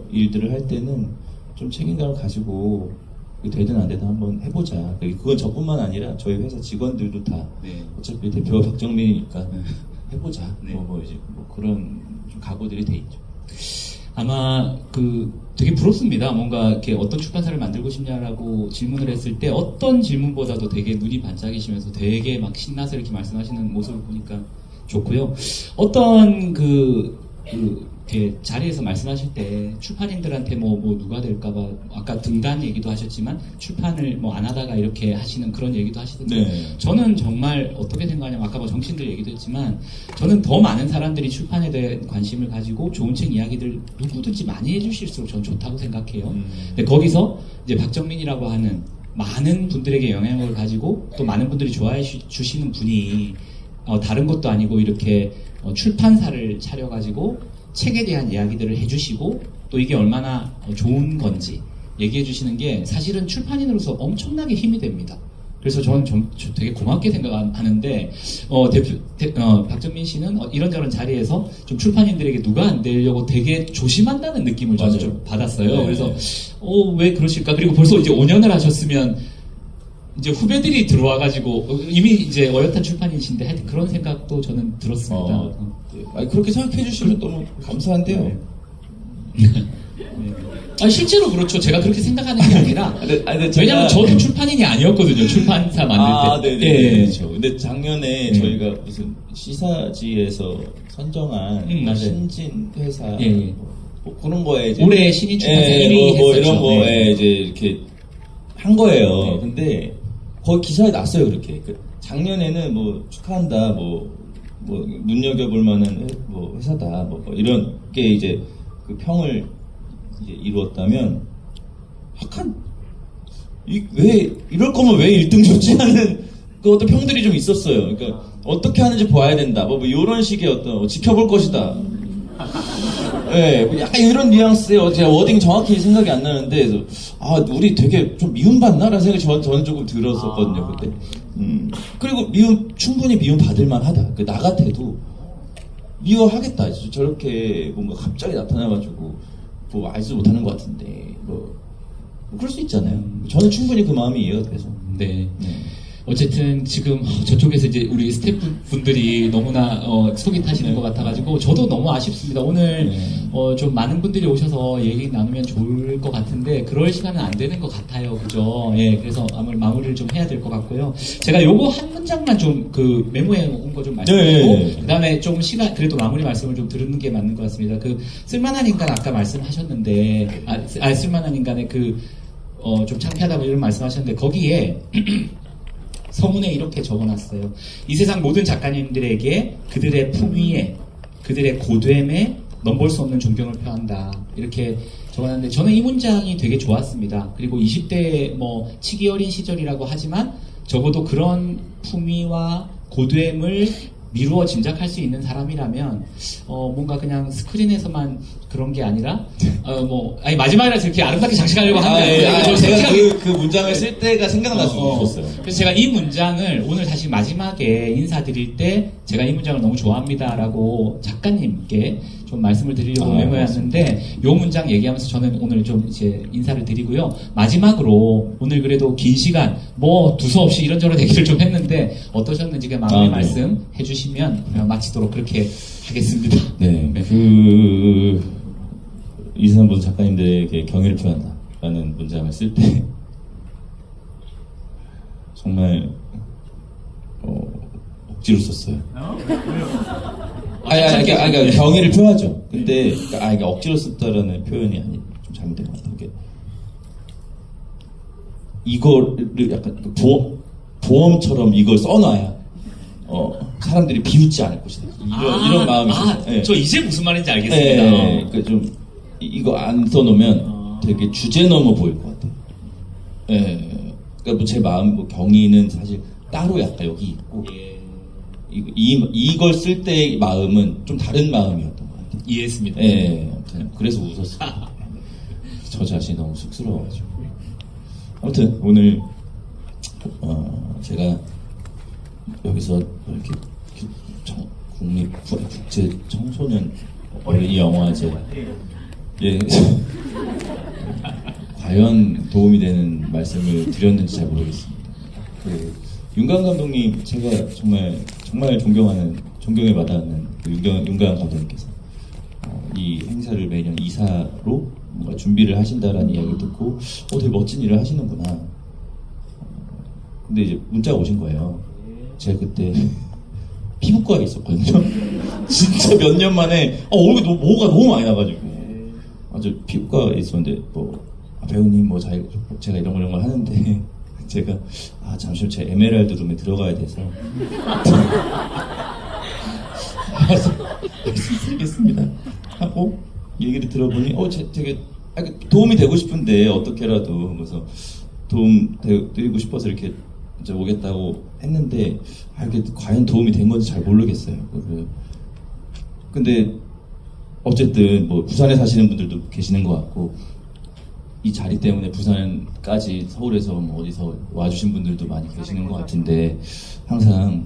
일들을 할 때는 좀 책임감을 가지고 되든 안 되든 한번 해보자. 그건 저뿐만 아니라 저희 회사 직원들도 다 어차피 대표가 박정민이니까 해보자. 이제 그런 좀 각오들이 돼 있죠. 아마 되게 부럽습니다. 뭔가 이렇게 어떤 출판사를 만들고 싶냐라고 질문을 했을 때 어떤 질문보다도 되게 눈이 반짝이시면서 되게 막 신나서 이렇게 말씀하시는 모습을 보니까 좋고요. 어떤 이렇게 자리에서 말씀하실 때 출판인들한테 누가 될까봐 아까 등단 얘기도 하셨지만 출판을 안 하다가 이렇게 하시는 그런 얘기도 하시던데 네. 저는 정말 어떻게 생각하냐면 아까 정신들 얘기도 했지만 저는 더 많은 사람들이 출판에 대한 관심을 가지고 좋은 책 이야기들 누구든지 많이 해주실수록 저는 좋다고 생각해요. 근데 거기서 이제 박정민이라고 하는 많은 분들에게 영향력을 가지고 또 많은 분들이 좋아해 주시는 분이 다른 것도 아니고 이렇게 출판사를 차려가지고 책에 대한 이야기들을 해주시고 또 이게 얼마나 좋은 건지 얘기해 주시는 게 사실은 출판인으로서 엄청나게 힘이 됩니다. 그래서 저는 되게 고맙게 생각하는데 박정민 씨는 이런저런 자리에서 좀 출판인들에게 누가 안 되려고 되게 조심한다는 느낌을 저는 좀 받았어요. 네. 그래서 왜 그러실까? 그리고 벌써 이제 5년을 하셨으면 이제 후배들이 들어와가지고 이미 이제 어엿한 출판이신데 하여튼 그런 생각도 저는 들었습니다. 아니, 그렇게 생각해 주시면 너무 감사한데요. 아니, 실제로 그렇죠. 제가 그렇게 생각하는 게 아니라 근데 왜냐면 저도 출판인이 아니었거든요. 출판사 만들 때. 네네. 예. 그렇죠. 근데 작년에 저희가 무슨 시사지에서 선정한 맞아요. 신진 회사 예. 뭐 그런 거에 이제 올해 신인 출판사 예, 1위 뭐 했었죠. 이런 거에 네. 이제 이렇게 한 거예요. 네. 근데 거기 기사에 났어요. 그렇게 작년에는 뭐 축하한다, 뭐 눈여겨볼 만한 뭐 회사다, 뭐 이런 게 이제 그 평을 이제 이루었다면 약간 왜 이럴 거면 왜 1등 줬지 하는 그 어떤 평들이 좀 있었어요. 그러니까 어떻게 하는지 봐야 된다. 뭐 이런 식의 어떤 지켜볼 것이다. 예, 뭐 약간 이런 뉘앙스의 제가 워딩 정확히 생각이 안 나는데, 그래서 우리 되게 좀 미움받나라는 생각이 저는 조금 들었었거든요, 그때. 그리고 충분히 미움 받을만 하다. 나 같아도 미워하겠다. 저렇게 뭔가 갑자기 나타나가지고, 뭐 알지도 못하는 것 같은데, 뭐 그럴 수 있잖아요. 저는 충분히 그 마음이 이해가 돼서. 네. 어쨌든 지금 저쪽에서 이제 우리 스태프분들이 너무나 속이 타시는 것 같아가지고 저도 너무 아쉽습니다. 오늘 좀 많은 분들이 오셔서 얘기 나누면 좋을 것 같은데 그럴 시간은 안 되는 것 같아요. 그죠? 예, 그래서 아무래도 마무리를 좀 해야 될 것 같고요. 제가 요거 한 문장만 좀 그 메모해 온 거 좀 말씀드리고 네. 그다음에 좀 시간 그래도 마무리 말씀을 좀 드리는 게 맞는 것 같습니다. 그 쓸만한 인간 아까 말씀하셨는데 쓸만한 인간의 그 좀 창피하다고 이런 말씀하셨는데 거기에 서문에 이렇게 적어놨어요. 이 세상 모든 작가님들에게 그들의 품위에, 그들의 고됨에 넘볼 수 없는 존경을 표한다. 이렇게 적어놨는데 저는 이 문장이 되게 좋았습니다. 그리고 20대 뭐 치기 어린 시절이라고 하지만 적어도 그런 품위와 고됨을 미루어 짐작할 수 있는 사람이라면 뭔가 그냥 스크린에서만 그런 게 아니라 마지막이라서 이렇게 아름답게 장식하려고 하는 거예요. 제가 그 문장을 쓸 때가 생각나서 좋았어요. 그래서 제가 이 문장을 오늘 다시 마지막에 인사드릴 때 제가 이 문장을 너무 좋아합니다라고 작가님께 좀 말씀을 드리려고 메모했는데 이 문장 얘기하면서 저는 오늘 좀 이제 인사를 드리고요. 마지막으로 오늘 그래도 긴 시간 뭐 두서없이 이런저런 얘기를 좀 했는데 어떠셨는지 마무리 말씀 해주시면 마치도록 그렇게 하겠습니다. 네. 이산분 작가님들에게 경의를 표한다라는 문장을 쓸 때 정말 억지로 썼어요. 그러니까 경의를 표하죠. 근데 그러니까 억지로 썼다라는 표현이 좀 잘못된 것 같아요. 이거를 약간 보험처럼 이걸 써놔야 사람들이 비웃지 않을 것이다. 이런 마음이 있어요. 네. 저 이제 무슨 말인지 알겠습니다. 그러니까 좀 이거 안 써놓으면 되게 주제 넘어 보일 것 같아요. 그러니까 뭐 제 마음 경의는 사실 따로 약간 여기 있고 이걸 쓸 때의 마음은 좀 다른 마음이었던 것 같아요. 이해했습니다. 아무튼 그래서 웃었어요. 저 자신이 너무 쑥스러워가지고. 아무튼 오늘 제가 여기서 이렇게 국제 청소년 어린이 영화제 과연 도움이 되는 말씀을 드렸는지 잘 모르겠습니다. 윤강 감독님 제가 정말 존경에 와닿는 윤강 감독님께서 이 행사를 매년 이사로 뭔가 준비를 하신다라는 이야기를 듣고 되게 멋진 일을 하시는구나. 근데 이제 문자가 오신 거예요. 제가 그때 피부과에 있었거든요. 진짜 몇 년 만에 얼굴에 뭐가 너무 많이 나가지고 저 피부과에 있었는데 배우님 제가 이런 걸 하는데 제가 잠시만 제 에메랄드 룸에 들어가야 돼서 알겠습니다 하고 얘기를 들어보니 되게 도움이 되고 싶은데 어떻게라도 그래서 도움 드리고 싶어서 이렇게 이제 오겠다고 했는데 이게 과연 도움이 된 건지 잘 모르겠어요. 근데 어쨌든 부산에 사시는 분들도 계시는 것 같고 이 자리 때문에 부산까지 서울에서 어디서 와주신 분들도 많이 계시는 것 같은데 항상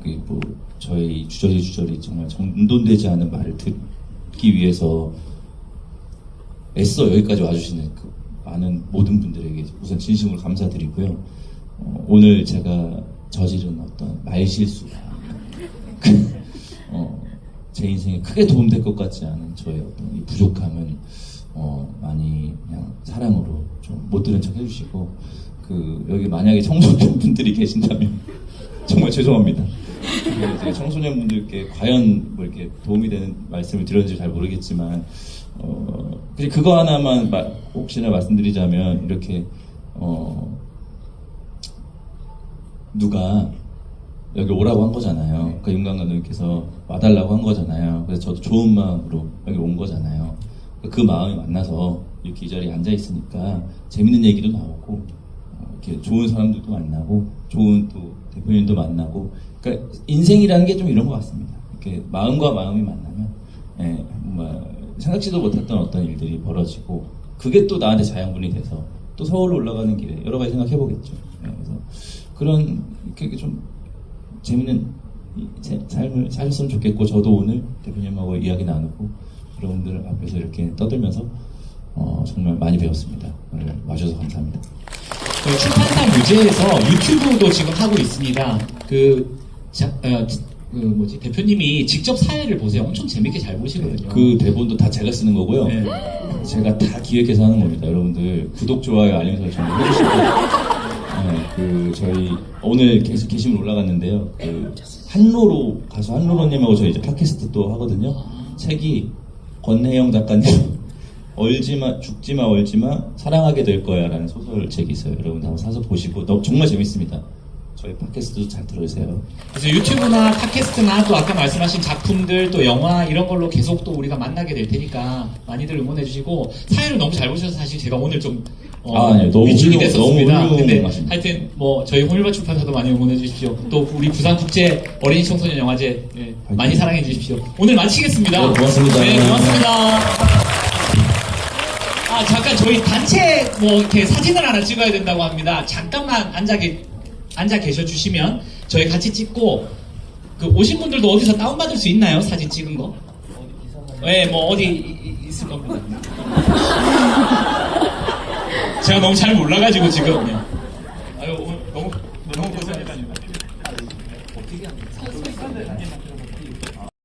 저희 주저리 정말 정돈되지 않은 말을 듣기 위해서 애써 여기까지 와주시는 많은 모든 분들에게 우선 진심으로 감사드리고요. 오늘 제가 저지른 어떤 말실수가 제 인생에 크게 도움될 것 같지 않은 저의 어떤 이 부족함은 많이 그냥 사랑으로 좀 못 들은 척 해주시고 여기 만약에 청소년분들이 계신다면 정말 죄송합니다. 제가 청소년분들께 과연 뭐 이렇게 도움이 되는 말씀을 드렸는지 잘 모르겠지만 그거 하나만 혹시나 말씀드리자면 이렇게 누가 여기 오라고 한 거잖아요. 그 윤관 감독님께서 와달라고 한 거잖아요. 그래서 저도 좋은 마음으로 여기 온 거잖아요. 그 마음이 만나서 이렇게 이 자리에 앉아 있으니까 재밌는 얘기도 나오고 이렇게 좋은 사람들도 만나고 좋은 또 대표님도 만나고 그러니까 인생이라는 게 좀 이런 것 같습니다. 이렇게 마음과 마음이 만나면 생각지도 못했던 어떤 일들이 벌어지고 그게 또 나한테 자양분이 돼서 또 서울로 올라가는 길에 여러 가지 생각해 보겠죠. 그래서 그런 이렇게 좀 재밌는 삶을 사셨으면 좋겠고 저도 오늘 대표님하고 이야기 나누고 여러분들 앞에서 이렇게 떠들면서 정말 많이 배웠습니다. 오늘 와주셔서 감사합니다. 출판사 유재에서 유튜브도 지금 하고 있습니다. 대표님이 직접 사회를 보세요. 엄청 재밌게 잘 보시거든요. 그 대본도 다 제가 쓰는 거고요. 네. 제가 다 기획해서 하는 겁니다. 여러분들 구독, 좋아요, 알림 설정 해주시고 저희 오늘 계속 게시물 올라갔는데요. 가수 한로로님하고 저희 이제 팟캐스트 또 하거든요. 책이 권혜영 작가님 얼지마 죽지마 얼지마 사랑하게 될 거야라는 소설책이 있어요. 여러분 한번 사서 보시고 정말 재밌습니다. 저희 팟캐스트도 잘 들어주세요. 그래서 유튜브나 팟캐스트나 또 아까 말씀하신 작품들 또 영화 이런 걸로 계속 또 우리가 만나게 될 테니까 많이들 응원해 주시고 사회를 너무 잘 보셔서 사실 제가 오늘 좀 너무 위축이 됐었습니다. 너무 근데 훌륭하십니다. 하여튼 저희 홍일바 출판사도 많이 응원해 주십시오. 또 우리 부산국제 어린이 청소년 영화제 많이 사랑해 주십시오. 오늘 마치겠습니다. 네, 고맙습니다. 네, 고맙습니다. 잠깐 저희 단체 이렇게 사진을 하나 찍어야 된다고 합니다. 잠깐만 앉아 계셔 주시면 저희 같이 찍고 오신 분들도 어디서 다운받을 수 있나요? 사진 찍은 거? 네, 어디 있을 겁니다. 제가 너무 잘 몰라가지고 지금. 아유, 오늘 너무 고생했습니다. 어떻게 합니까?